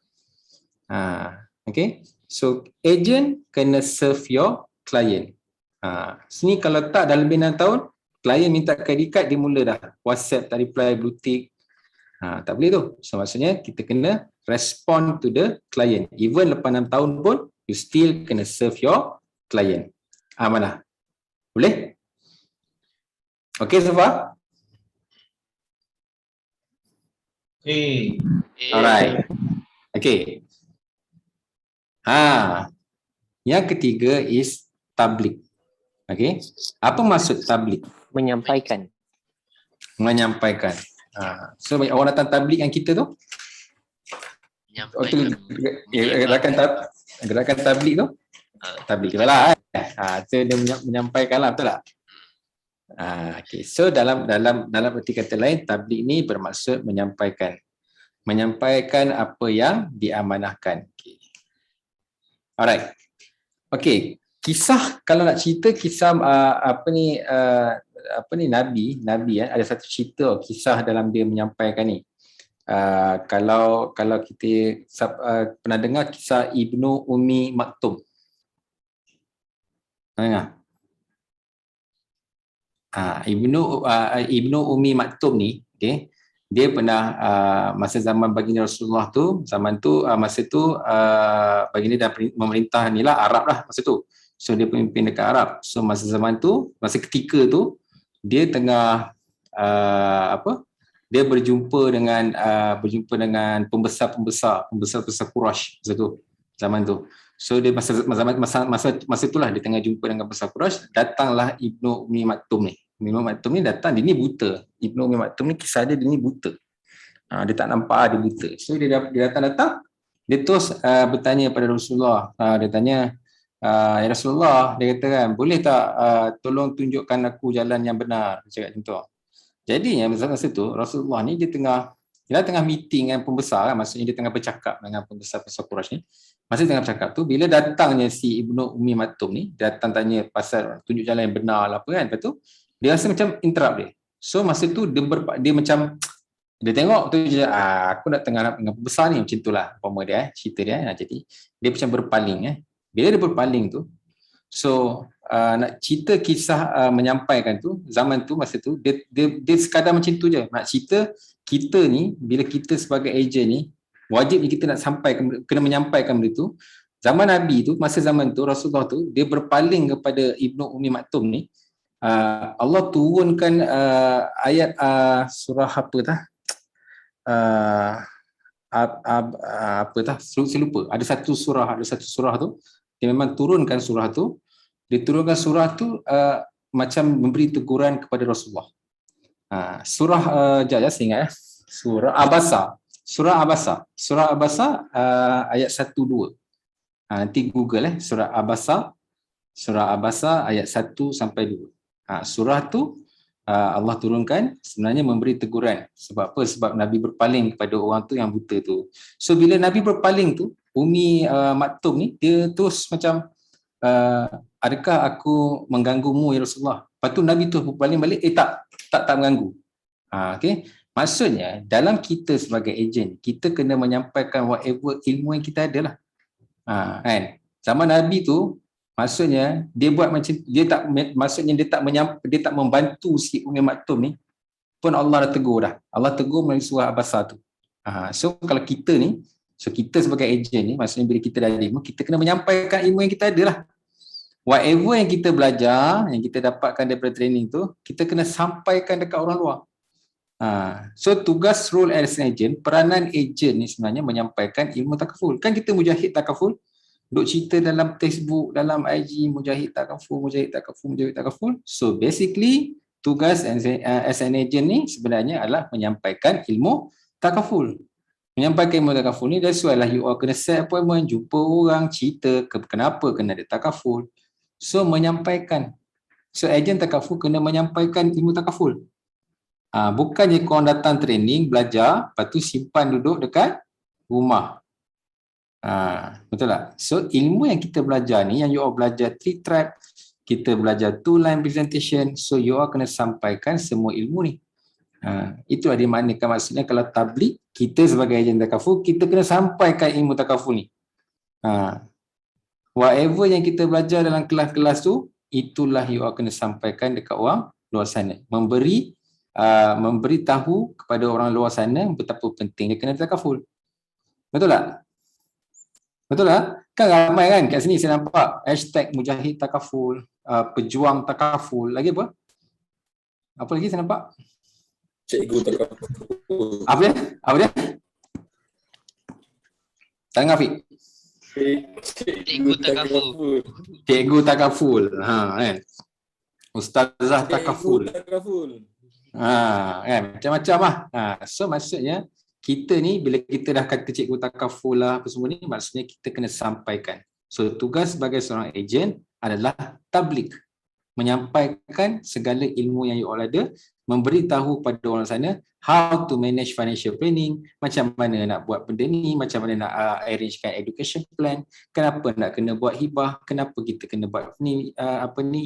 [SPEAKER 1] Okay, so agent kena serve your client. Sini kalau tak dah lebih 6 tahun, klien minta credit card, dia mula dah WhatsApp tak reply, blue tick. Tak boleh tu. So maksudnya kita kena respond to the client. Even lepas 6 tahun pun, you still kena serve your client. Amanah. Boleh? Okay so far?
[SPEAKER 8] Okay.
[SPEAKER 1] Alright. Okay. Yang ketiga is tablik. Okay. Apa maksud tablik?
[SPEAKER 4] Menyampaikan.
[SPEAKER 1] Menyampaikan. So orang datang tablik yang kita tu? Gerakan tablik tu? Tablik tu lah. So dia menyampaikan lah, betul tak? Okay. So dalam erti kata lain, tablik ni bermaksud menyampaikan apa yang diamanahkan. Okay. Alright. Okay. Kisah, kalau nak cerita kisah Nabi ada satu cerita kisah dalam dia menyampaikan ni. Kalau kita pernah dengar kisah Ibnu Ummi Maktum. Dengar? Ibnu Ummi Maktum ni, okay, dia pernah masa zaman baginda Rasulullah tu, masa tu baginda dah memerintah ni lah Arab lah masa tu. So dia pemimpin dekat Arab. So masa ketika tu dia tengah dia berjumpa dengan pembesar Quraisy masa tu, zaman tu. So dia masa itulah dia tengah jumpa dengan pembesar Quraisy, datanglah Ibnu Ummi Maktum ni. Ibnu Maktum ni datang, dia ni buta. Ibnu Ummi Maktum ni kisah dia ni buta. Dia tak nampak, dia buta. So dia datang, dia terus bertanya pada Rasulullah. Dia tanya, ya Rasulullah, dia kata kan, boleh tak tolong tunjukkan aku jalan yang benar, dia cakap macam tu. Jadinya masa tu Rasulullah ni dia tengah meeting dengan pembesar kan, maksudnya dia tengah bercakap dengan pembesar Quraisy ni. Masa tengah bercakap tu, bila datangnya si Ibnu Ummi Maktum ni, datang tanya pasal tunjuk jalan yang benar lah apa kan, lepas tu dia rasa macam interrupt dia. So masa tu dia macam dia tengok tu je, aku nak tengah dengan pembesar ni, macam itulah umpama dia cerita dia. Jadi dia macam berpaling. Bila dia berpaling tu, So nak cerita kisah menyampaikan tu, zaman tu masa tu dia sekadar macam tu je. Nak cerita kita ni bila kita sebagai ejen ni wajib kita nak sampaikan, kena menyampaikan benda tu. Zaman Nabi tu, masa zaman tu Rasulullah tu dia berpaling kepada Ibnu Ummi Maktum ni. Allah turunkan ayat surah apa tah? Apa tah? Saya lupa. Ada satu surah tu dia memang turunkan surah tu. Dia turunkan surah tu macam memberi teguran kepada Rasulullah. Surah saya ingat surah Abasa. Surah Abasa ayat 1-2. Nanti Google surah Abasa ayat 1 sampai 2. Surah tu Allah turunkan sebenarnya memberi teguran. Sebab apa? Sebab Nabi berpaling kepada orang tu yang buta tu. So bila Nabi berpaling tu, Umi Maktum ni dia terus macam adakah aku mengganggumu ya Rasulullah? Lepas tu Nabi tu berpaling balik, tak mengganggu. Okay. Maksudnya dalam kita sebagai ejen, kita kena menyampaikan whatever ilmu yang kita ada lah. Kan? Zaman Nabi tu maksudnya dia buat macam dia tak membantu si Umi Maktum ni pun Allah dah tegur dah. Allah tegur melalui surah Abasa tu. So kalau kita ni, kita sebagai ejen ni, maksudnya bila kita dah ada ilmu, kita kena menyampaikan ilmu yang kita ada lah. Whatever yang kita belajar, yang kita dapatkan daripada training tu, kita kena sampaikan dekat orang luar. So tugas role as an agent, peranan agent ni sebenarnya menyampaikan ilmu takaful. Kan kita mujahid takaful, duk cerita dalam Facebook, dalam IG, mujahid takaful. So basically tugas as an agent ni sebenarnya adalah menyampaikan ilmu takaful. Menyampaikan ilmu takaful ni, that's why lah you all kena set appointment, jumpa orang, cerita kenapa kena ada takaful. So menyampaikan. So agent takaful kena menyampaikan ilmu takaful. Bukannya korang datang training, belajar, lepas tu simpan duduk dekat rumah. Betul tak? So ilmu yang kita belajar ni, yang you all belajar 3 track, kita belajar 2 line presentation, so you all kena sampaikan semua ilmu ni. Itulah dimaknakan, maksudnya kalau tabligh, kita sebagai ejen takaful, kita kena sampaikan ilmu takaful ni. Whatever yang kita belajar dalam kelas-kelas tu, itulah you all kena sampaikan dekat orang luar sana. Memberitahu kepada orang luar sana betapa penting dia kena takaful. Betul tak? Betul tak? Kan ramai kan kat sini saya nampak #mujahid takaful, pejuang takaful, lagi apa? Apa lagi saya nampak?
[SPEAKER 5] Cikgu takaful.
[SPEAKER 1] Apa dia? Tak dengar Fik? Cikgu takaful. Kan? Ustazah takaful. Kan macam-macam lah. So maksudnya kita ni bila kita dah kata cikgu takaful lah apa semua ni, maksudnya kita kena sampaikan. So tugas sebagai seorang ejen adalah tabligh, menyampaikan segala ilmu yang you all ada, memberitahu pada orang sana how to manage financial planning, macam mana nak buat benda ni, macam mana nak arrangekan education plan, kenapa nak kena buat hibah, kenapa kita kena buat ni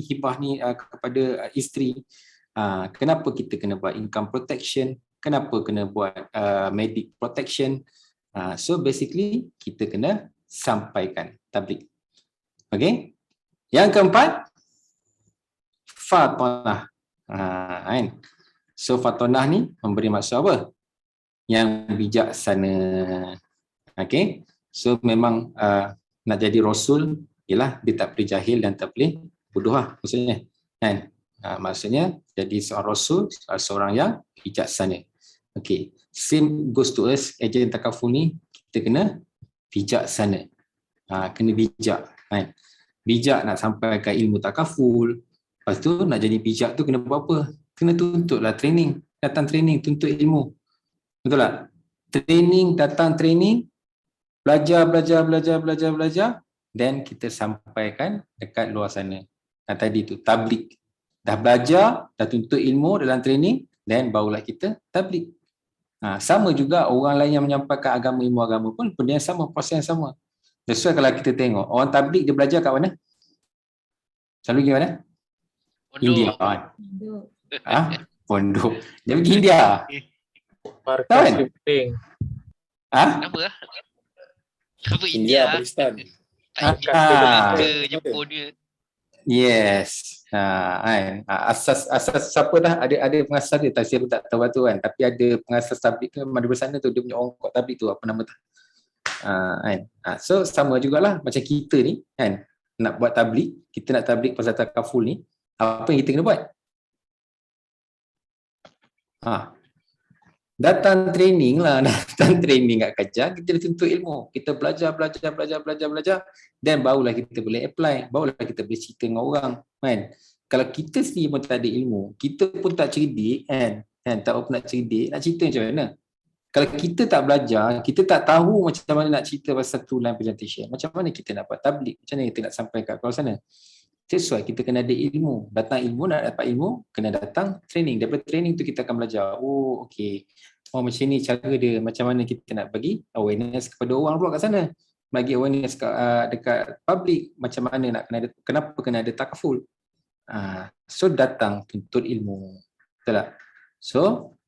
[SPEAKER 1] hibah ni kepada isteri, kenapa kita kena buat income protection, kenapa kena buat medic protection. So basically kita kena sampaikan tabligh. Okay. Yang keempat, fatonah. Kan? So fatonah ni memberi maksud apa? Yang bijaksana. Okay. So memang nak jadi rasul ialah dia tak boleh jahil dan tak boleh bodoh lah maksudnya. Kan? Maksudnya jadi seorang rasul, seorang yang bijaksana. Okay. Same goes to us, ejen takaful ni kita kena bijaksana. Kena bijak. Kan? Bijak nak sampaikan ilmu takaful. Lepas tu nak jadi bijak tu kena buat apa? Kena tuntutlah training. Datang training, tuntut ilmu. Betul tak? Training, datang training, belajar, then kita sampaikan dekat luar sana. Tadi tu tabligh. Dah belajar, dah tuntut ilmu dalam training, then barulah kita tabligh. Sama juga orang lain yang menyampaikan agama, ilmu agama pun benda yang sama, proses yang sama. That's why kalau kita tengok orang tabligh dia belajar kat mana? Selalu pergi mana? India kan? Pondok. Dia pergi India. Tahu kan?
[SPEAKER 2] Kenapa lah? Kenapa India?
[SPEAKER 5] Pakistan.
[SPEAKER 2] Ke Jepun dia.
[SPEAKER 1] Yes. Asas siapa dah ada pengasas dia, tak siapa tak tahu tu kan, tapi ada pengasas tablik ke mana bersana tu, dia punya ongkot tablik tu apa nama tu. Kan. So sama jugalah macam kita ni kan, nak buat tablik, kita nak tablik pasal takaful ni, apa yang kita kena buat? Datang training lah, datang training kat Kajar, kita tuntut ilmu, kita belajar dan barulah kita boleh apply, barulah kita boleh cerita dengan orang kan. Kalau kita sendiri pun tak ada ilmu, kita pun tak cerdik kan, tak apa nak cerdik, nak cerita macam mana? Kalau kita tak belajar, kita tak tahu macam mana nak cerita pasal satu line presentation, macam mana kita nak buat tablik, macam mana kita nak sampai kat kawasan sana. That's why kita kena ada ilmu. Datang ilmu, nak dapat ilmu, kena datang training. Daripada training tu kita akan belajar. Oh, okay. Oh, macam ni cara dia. Macam mana kita nak bagi awareness kepada orang pula kat sana. Bagi awareness dekat public. Macam mana nak kena ada, kenapa kena ada takaful. So, datang tuntut ilmu. Betul tak? So,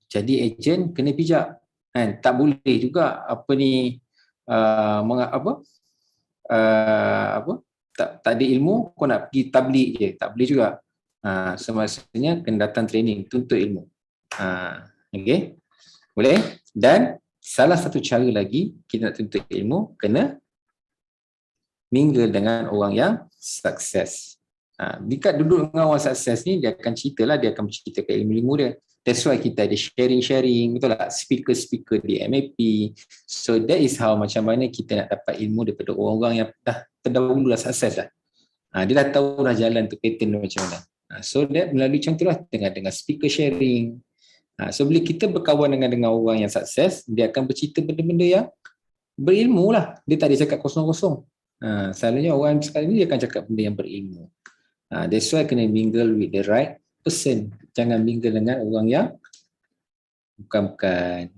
[SPEAKER 1] jadi ejen kena bijak. Kan? Tak boleh juga tak ada ilmu, kau nak pergi tablik je, tak boleh juga. So maksudnya kena datang training, tuntut ilmu. Okay, boleh. Dan salah satu cara lagi kita nak tuntut ilmu, kena mingle dengan orang yang sukses. Jika duduk dengan orang sukses ni, dia akan ceritalah, dia akan menceritakan ilmu-ilmu dia. That's why kita ada sharing, betul tak? Speaker di MAP. So that is how macam mana kita nak dapat ilmu daripada orang-orang yang dah terdahulu dah sukses dah. Dia dah tahu dah jalan tu, pattern tu macam mana. So that melalui contoh lah dengan speaker sharing. So bila kita berkawan dengan orang yang sukses, dia akan bercerita benda-benda yang berilmu lah. Dia tak ada cakap kosong-kosong. Selalunya orang sekarang ni dia akan cakap benda yang berilmu. That's why kena mingle with the right person. Jangan mingle dengan orang yang bukan-bukan.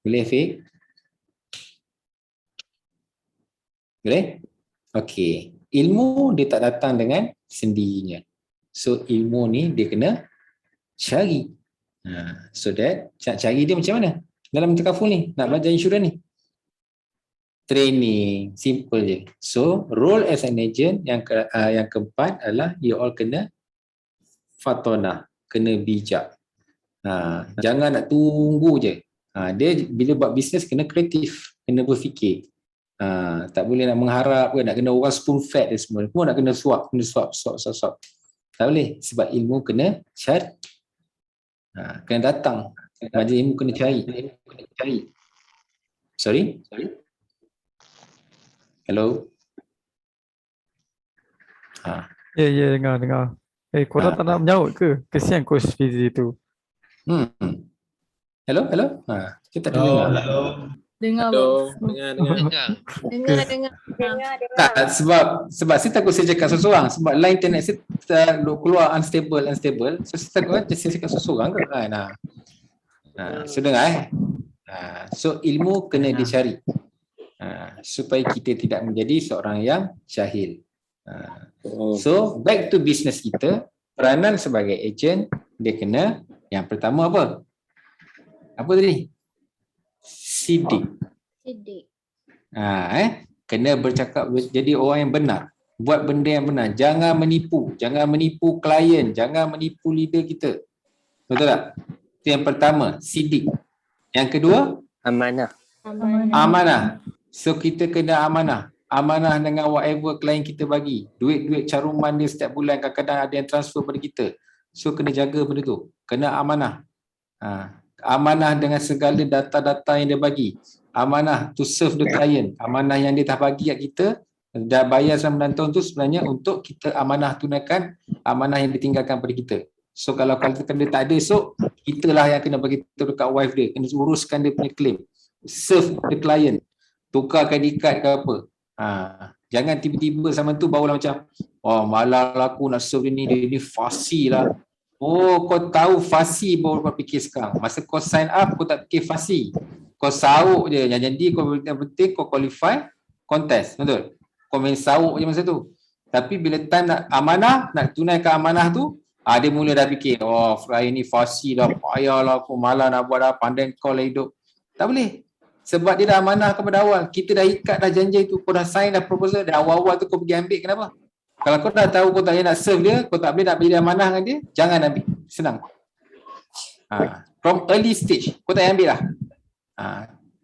[SPEAKER 1] Boleh, Fik? Boleh? Okey. Ilmu dia tak datang dengan sendirinya. So ilmu ni dia kena cari. So that cari dia macam mana? Dalam takaful ni, nak belajar insurans ni. Training, simple je. So role as an agent yang keempat adalah you all kena fatonah, kena bijak. Jangan nak tunggu je. Dia bila buat bisnes kena kreatif, kena berfikir. Tak boleh nak mengharap ke, nak kena orang spoon fed dia semua. Semua nak kena swap. Tak boleh, sebab ilmu kena cari. Kena datang. Majlis ilmu kena cari. Sorry? Hello?
[SPEAKER 10] Ya, dengar. Korang tak nak menjawab ke? Kesian coach Fizi tu.
[SPEAKER 1] Hello? Kita tak dengar.
[SPEAKER 9] Dengar.
[SPEAKER 1] Tak, sebab saya takut saya cakap seorang. Sebab line internet saya keluar unstable. So saya takut saya cakap seorang ke kan. So dengar so ilmu kena dicari. Supaya kita tidak menjadi seorang yang jahil. So back to business kita, peranan sebagai agent dia kena yang pertama apa? Apa tadi? Sidik. Kena bercakap, jadi orang yang benar, buat benda yang benar, jangan menipu klien, jangan menipu leader kita. Betul tak? Itu yang pertama, sidik. Yang kedua, amanah. So kita kena amanah dengan whatever klien kita bagi. Duit caruman dia setiap bulan, kadang-kadang ada yang transfer pada kita. So kena jaga benda tu. Kena amanah. Amanah dengan segala data-data yang dia bagi. Amanah to serve the client. Amanah yang dia dah bagi kat kita, dah bayar selama 6 tahun tu sebenarnya untuk kita amanah tunaikan amanah yang ditinggalkan pada kita. So kalau dia tak ada esok, kita lah yang kena bagi tahu dekat wife dia, kena uruskan dia punya claim. Serve the client. Tukar credit card ke apa. Jangan tiba-tiba sama tu barulah macam malah aku nak serve dia ni fussy lah. Kau tahu fussy baru kau fikir sekarang. Masa kau sign up kau tak fikir fussy. Kau sauk je. Yang jadi yang penting kau qualify contest. Betul? Kau main sauk je masa tu. Tapi bila time nak amanah, nak tunaikan amanah tu, dia mula dah fikir, Fry ni fussy lah, payah lah, aku malah nak buat apa, pandai kau lah hidup. Tak boleh. Sebab dia dah amanah kepada awal. Kita dah ikat dah janji tu. Kau dah sign dah proposal. Dah awal-awal tu kau pergi ambil. Kenapa? Kalau kau dah tahu kau tak boleh nak serve dia, kau tak boleh nak bagi dia amanah dengan dia, jangan ambil. Senang. From early stage, kau tak payah ambil lah.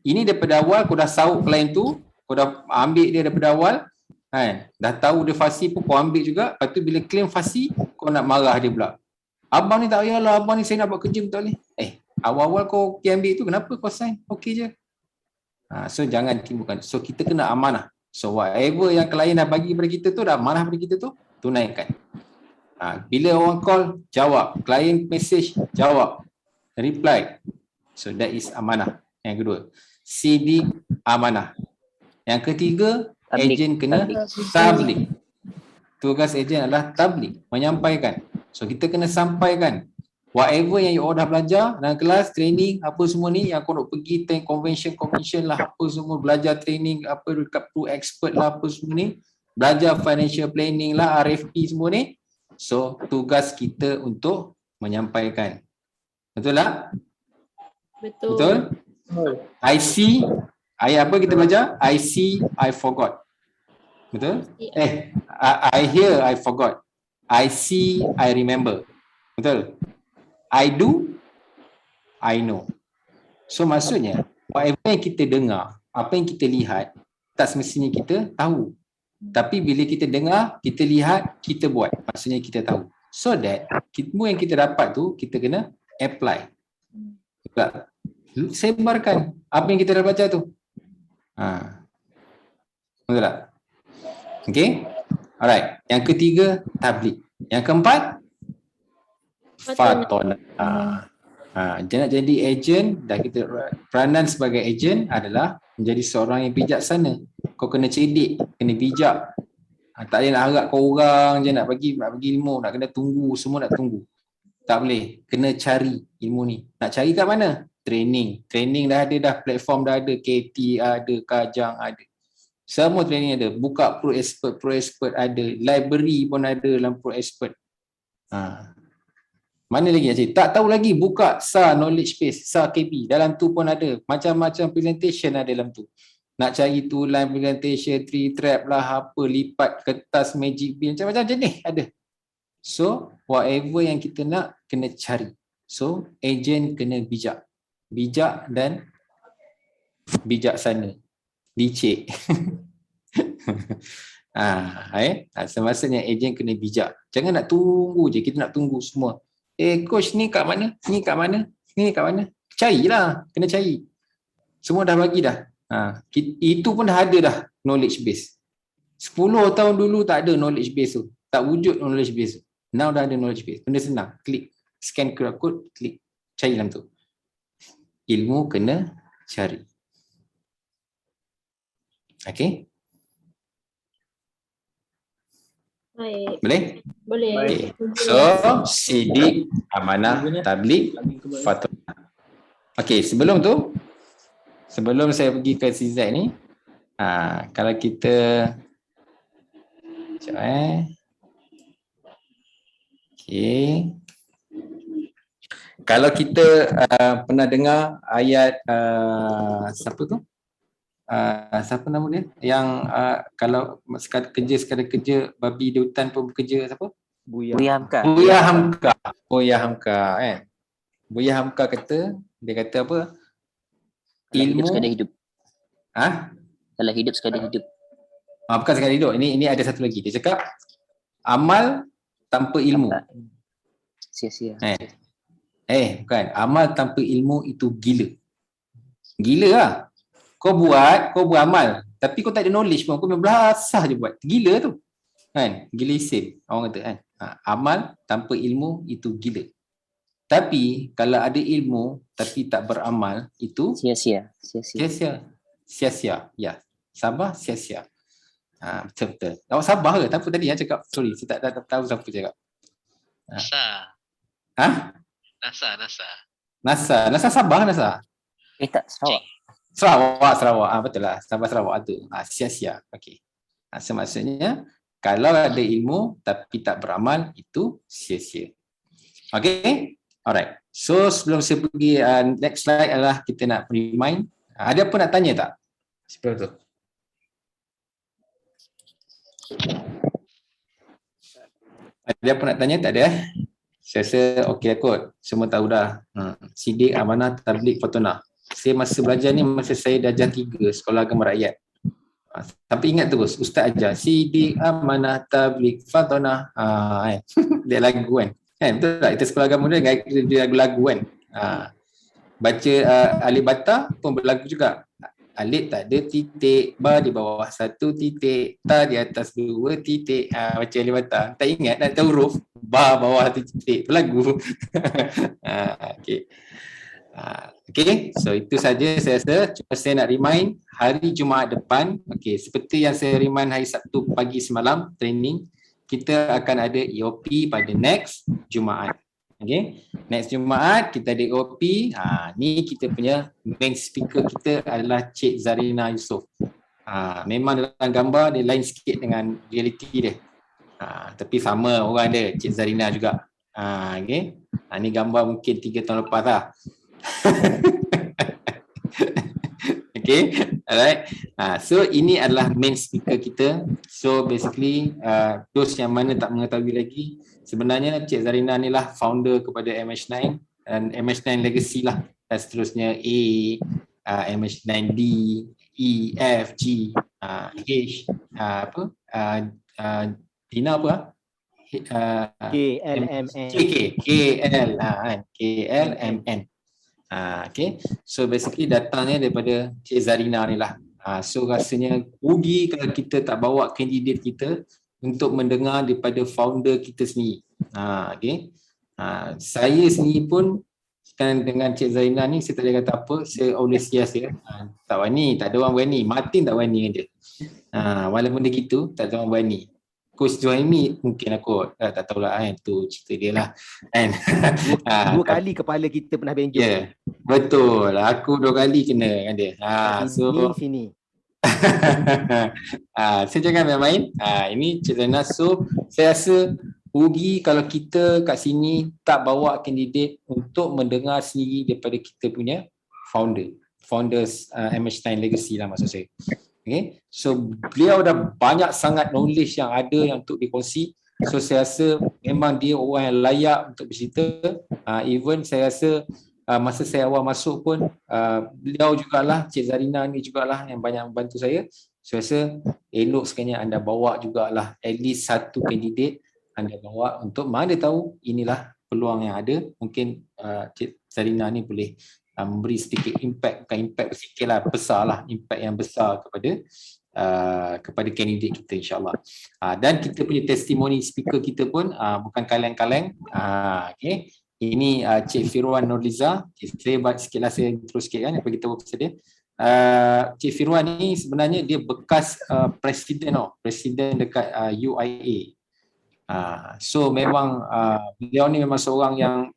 [SPEAKER 1] Ini daripada awal kau dah sauk klien tu, kau dah ambil dia daripada awal, kan? Dah tahu dia fasi pun kau ambil juga. Lepas tu bila claim fasi, kau nak marah dia pula. Abang ni tak payahlah, abang ni saya nak buat kerja tak boleh. Awal-awal kau ambil tu, kenapa kau sign? Okey je. So jangan timbulkan. So kita kena amanah. So whatever yang klien dah bagi kepada kita tu, dah amanah kepada kita tu, tunaikan. Bila orang call, jawab. Klien message, jawab. Reply. So that is amanah. Yang kedua, sidik amanah. Yang ketiga, ejen kena tabligh. Tugas ejen adalah tabligh, menyampaikan. So kita kena sampaikan whatever yang you dah belajar dalam kelas, training, apa semua ni yang kau nak pergi tank convention lah, apa semua belajar training, apa dekat pro expert lah, apa semua ni, belajar financial planning lah, RFP semua ni. So tugas kita untuk menyampaikan. Betul tak? Betul? I see, apa kita belajar? I see, I forgot. Betul? I hear, I forgot. I see, I remember. Betul? I do, I know. So maksudnya, whatever yang kita dengar, apa yang kita lihat, tak semestinya kita tahu. Tapi bila kita dengar, kita lihat, kita buat. Maksudnya kita tahu. So that, semua yang kita dapat tu, kita kena apply. Tak? Sebarkan apa yang kita dah baca tu. Betul tak? Okay? Alright. Yang ketiga, tabligh. Yang keempat, fatona. Dia nak jadi ejen, dah kita peranan sebagai ejen adalah menjadi seorang yang bijaksana. Kau kena cerdik, kena bijak. Tak boleh nak harap kau orang je nak bagi ilmu, nak kena tunggu, semua nak tunggu. Tak boleh, kena cari ilmu ni. Nak cari kat mana? Training dah ada dah, platform dah ada, KT ada, Kajang ada. Semua training ada. Buka Pro Expert ada, library pun ada dalam Pro Expert. Mana lagi nak cari? Tak tahu lagi, buka SAR Knowledge Base, SAR KB. Dalam tu pun ada. Macam-macam presentation ada dalam tu. Nak cari tulang presentation, 3-trap lah, apa, lipat kertas, magic bin, macam-macam jenis ada. So, whatever yang kita nak, kena cari. So, ejen kena bijak. Bijak dan bijaksana. Licik. Maksudnya ejen kena bijak. Jangan nak tunggu je, kita nak tunggu semua. Coach ni kat mana? Ni kat mana? Ni kat mana? Carilah, kena cari. Semua dah bagi dah. Itu pun dah ada dah knowledge base. 10 tahun dulu tak ada knowledge base tu. Tak wujud knowledge base tu. Now dah ada knowledge base. Benda senang. Klik, scan QR code, klik. Cari dalam tu. Ilmu kena cari. Okay?
[SPEAKER 9] Baik.
[SPEAKER 1] Boleh?
[SPEAKER 9] Boleh.
[SPEAKER 1] Okay. So, sidik, amanah, tabligh, fatwa. Okay, sebelum saya pergi ke CZ ni, kalau kita okay. Kalau kita pernah dengar ayat siapa tu? Siapa nama dia? Yang kalau sekadar kerja babi di hutan pun bekerja, siapa?
[SPEAKER 4] Buya Hamka.
[SPEAKER 1] Buya Hamka Buya Hamka kata, dia kata apa? Ilmu
[SPEAKER 4] sekadar hidup. Kalau hidup sekadar hidup.
[SPEAKER 1] Bukan sekadar hidup. Ini ada satu lagi. Dia cakap amal tanpa ilmu
[SPEAKER 4] Sia-sia.
[SPEAKER 1] Bukan. Amal tanpa ilmu itu gila. Gila lah. Kau buat amal. Tapi kau tak ada knowledge pun. Kau memang belasah je buat. Gila tu. Kan? Gila isim. Orang kata kan. Amal tanpa ilmu itu gila. Tapi kalau ada ilmu tapi tak beramal itu
[SPEAKER 4] sia-sia.
[SPEAKER 1] Sia-sia. Ya. Sabar, sia-sia. Betul-betul. Awak sabar ke? Apa tadi yang cakap? Sorry, saya tak tahu siapa cakap.
[SPEAKER 2] NASA.
[SPEAKER 1] NASA sabar NASA.
[SPEAKER 4] Tak,
[SPEAKER 1] Sarawak. Betul lah. Sarawak tu. Sia-sia. Okey. Maksudnya kalau ada ilmu tapi tak beramal itu sia-sia. Okey? Alright. So sebelum saya pergi next slide adalah kita nak remind. Ada apa nak tanya tak? Seperti tu. Ada apa nak tanya? Tak ada Saya rasa okey kot. Semua tahu dah. Sidik, amanah, tabligh, Fatona. Saya masa belajar ni masa saya darjah 3 sekolah agama rakyat. Tapi ingat terus, ustaz ajar sidik, amanah, tabligh, Fatona. Dia lagu kan. Betul tak? Kita sekolah agama dia lagu-lagu kan. Baca alif bata pun berlagu juga. Alif tak ada titik, ba di bawah 1 titik, ta di atas 2 titik. Baca alif bata. Tak ingat nak tahu huruf, ba bawah 1 titik. Berlagu. Okey. Okay, so itu saja saya rasa. Cuma saya nak remind hari Jumaat depan, okay, seperti yang saya remind hari Sabtu pagi semalam training, kita akan ada EOP pada next Jumaat. Okay, next Jumaat kita ada EOP. Ni kita punya main speaker kita adalah Cik Zarina Yusof. Memang dalam gambar dia lain sikit dengan reality dia. Tapi sama orang dia, Cik Zarina juga. Okay, ni gambar mungkin 3 tahun lepas lah. Okay, alright. So ini adalah main speaker kita. So basically those yang mana tak mengetahui lagi, sebenarnya Cik Zarina ni lah founder kepada MH9 dan MH9 Legacy lah, dan seterusnya MH9D, E, F, G, H, Dina apa?
[SPEAKER 7] KLMN.
[SPEAKER 1] KLMN. Okay, so basically datangnya daripada Cik Zarina ni lah. So rasanya rugi kalau kita tak bawa kandidat kita untuk mendengar daripada founder kita sendiri. Okay, saya sendiri pun dengan Cik Zarina ni saya tak boleh kata apa, saya always yes ya. Tak wani, tak ada orang berani. Martin tak berani dengan dia. Walaupun dia gitu, tak ada orang berani. Coach Joimi mungkin aku tak tahulah kan, tu cerita dia lah kan.
[SPEAKER 7] Dua kali kepala kita pernah benjol.
[SPEAKER 1] Ya, betul. Aku 2 kali kena dengan dia.
[SPEAKER 7] Sini.
[SPEAKER 1] Saya jangan main-main. Ini Cik Zainal. So saya rasa rugi kalau kita kat sini tak bawa kandidat untuk mendengar sendiri daripada kita punya founders MH9 Legacy lah maksud saya. Okay, so beliau dah banyak sangat knowledge yang ada yang untuk dikongsi. So saya rasa memang dia orang yang layak untuk bercerita. Even saya rasa masa saya awal masuk pun beliau jugalah, Cik Zarina ni jugalah yang banyak membantu saya. So saya rasa elok sekali anda bawa jugalah at least satu kandidat anda bawa untuk mana tahu inilah peluang yang ada. Mungkin Cik Zarina ni boleh memberi sedikit impact, bukan impact sikit lah, besar lah, impact yang besar kepada kandidat kita insyaAllah. Dan kita punya testimoni speaker kita pun bukan kaleng-kaleng. Okay. Ini Cik Firwan Nurliza. Saya buat sikit lah, saya intro sikit kan, bagi tahu pasal dia. Cik Firwan ni sebenarnya dia bekas presiden dekat UIA. So memang beliau ni memang seorang yang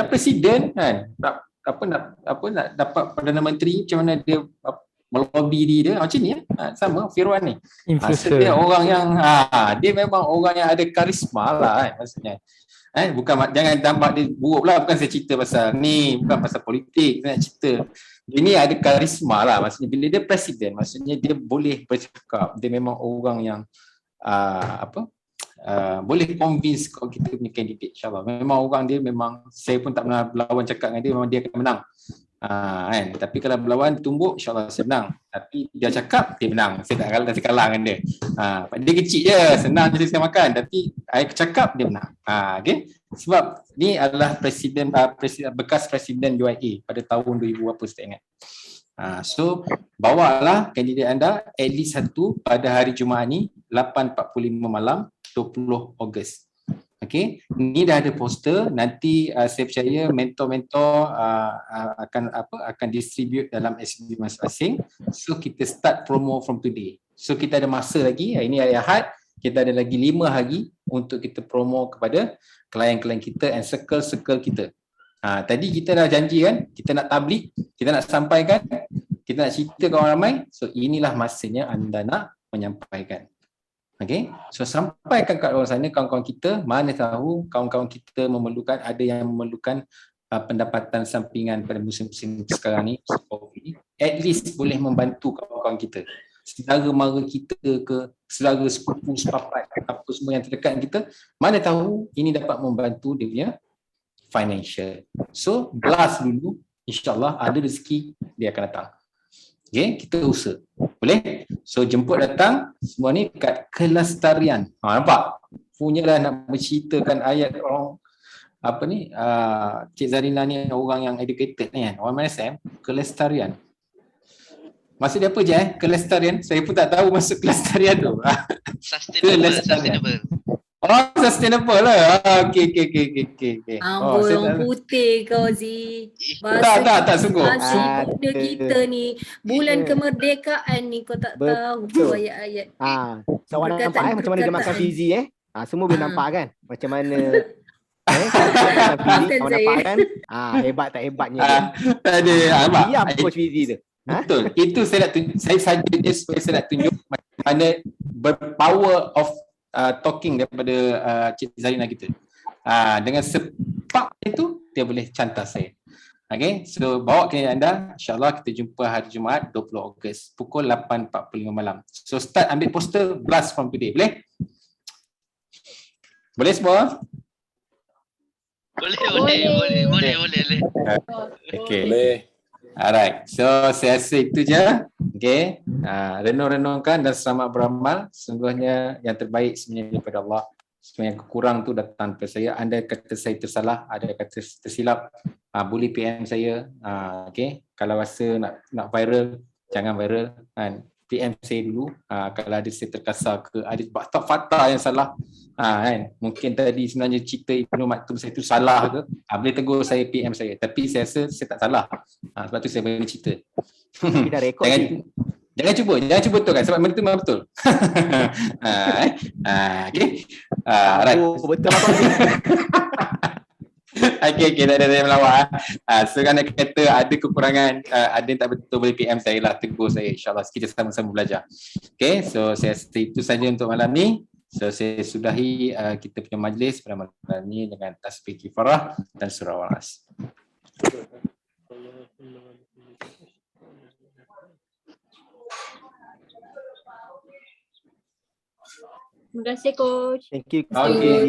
[SPEAKER 1] presiden kan, nak dapat Perdana Menteri, macam mana dia melobi diri dia macam ni sama Firwan ni. So dia orang yang dia memang orang yang ada karisma lah kan, maksudnya bukan, jangan tambah dia buruk lah, bukan saya cerita pasal ni, bukan pasal politik, saya nak cerita dia ni ada karisma lah, maksudnya bila dia presiden, maksudnya dia boleh bercakap, dia memang orang yang boleh convince kalau kita punya kandidat insyaAllah. Memang orang dia memang, saya pun tak pernah berlawan cakap dengan dia, memang dia akan menang. Kan? Tapi kalau berlawan tumbuk insyaAllah saya menang. Tapi dia cakap dia menang, saya tak kalah dengan dia. Dia kecil je, senang je saya makan, tapi saya cakap dia menang. Okay? Sebab ni adalah bekas presiden UIA pada tahun 2000 apa saya tak ingat. So bawalah kandidat anda at least satu pada hari Jumaat ni 8.45 malam 20 Ogos. Okay, ni dah ada poster. Nanti saya percaya mentor-mentor akan distribute dalam SB masing-masing. So kita start promo from today. So kita ada masa lagi. Ini hari Ahad, kita ada lagi 5 hari untuk kita promo kepada klien-klien kita and circle-circle kita. Tadi kita dah janji kan, kita nak tabligh, kita nak sampaikan, kita nak cerita ke orang ramai. So inilah masanya anda nak menyampaikan. Okay, so sampaikan kat orang sana, kawan-kawan kita, mana tahu kawan-kawan kita ada yang memerlukan pendapatan sampingan pada musim-musim sekarang ni, at least boleh membantu kawan-kawan kita. saudara mara kita ke, saudara sepupu, sepapat, apa semua yang terdekat kita, mana tahu ini dapat membantu dia punya financial. So, blast dulu, insyaAllah ada rezeki dia akan datang. Okay, kita usaha. Boleh? So, jemput datang, semua ni kat kelestarian. Nampak? Punyalah nak menceritakan ayat orang, apa ni, Cik Zarina ni orang yang educated ni kan, orang MSM, kelestarian. Maksud dia apa je kelestarian? Saya pun tak tahu maksud kelestarian tu.
[SPEAKER 2] Sustainable.
[SPEAKER 1] Oh, sustainable lah. Okey. Oh,
[SPEAKER 3] Amboi,
[SPEAKER 1] saya
[SPEAKER 3] orang
[SPEAKER 1] tak-
[SPEAKER 3] putih kau Zi.
[SPEAKER 1] tak sungguh.
[SPEAKER 3] Bahasa muda kita ni. Bulan kemerdekaan ni kau tak tahu
[SPEAKER 7] Betul.
[SPEAKER 3] ayat-ayat.
[SPEAKER 7] So awak nampak macam mana dia makan
[SPEAKER 3] Perkataan.
[SPEAKER 7] Fizi semua boleh
[SPEAKER 3] Ah.
[SPEAKER 7] nampak kan macam mana makan Fizi,
[SPEAKER 3] Maafkan
[SPEAKER 7] awak
[SPEAKER 3] saya.
[SPEAKER 7] nampak kan hebat tak hebatnya dia.
[SPEAKER 1] Tak ada. Nampak?
[SPEAKER 7] Diam coach Fizi tu.
[SPEAKER 1] Betul. Itu saya nak tunjuk, saya saja je supaya saya nak tunjuk macam mana berpower of talking daripada Cik Zarina kita. Dengan sepak itu dia boleh cantas saya. Okay, so bawa ke anda, insyaAllah kita jumpa hari Jumaat 20 Ogos pukul 8.45 malam. So start ambil poster, blast from today. Boleh? Boleh semua?
[SPEAKER 2] Boleh.
[SPEAKER 1] Okay.
[SPEAKER 5] Boleh.
[SPEAKER 1] Alright, so saya rasa itu je. Okay, renung-renungkan dan selamat beramal. Sungguhnya yang terbaik sebenarnya daripada Allah. Semua yang kurang tu datang daripada saya. Anda kata saya tersalah, ada kata tersilap, boleh PM saya. Okay, kalau rasa nak viral, jangan viral kan. PM saya dulu. Kalau ada saya terkasar ke, ada fakta yang salah, kan. Mungkin tadi sebenarnya cerita Ibnu Maktum saya tu salah ke, boleh tegur saya, PM saya. Tapi saya rasa saya tak salah. Sebab tu saya boleh cerita.
[SPEAKER 7] Dia dah rekod ni.
[SPEAKER 1] Jangan cuba betul kan, sebab benda tu memang betul. Okay. Alright.
[SPEAKER 7] Betul apa ni?
[SPEAKER 1] Okay, tak ada saya melawak. So kan kata ada kekurangan, ada yang tak betul, boleh PM saya lah, tegur saya, insyaAllah kita sama-sama belajar. Okay, so saya rasa itu saja untuk malam ni. So saya sudahi kita punya majlis pada malam ni dengan tasbih kifarah dan surah Al-As.
[SPEAKER 9] Terima kasih coach.
[SPEAKER 7] Thank you.
[SPEAKER 1] Okay.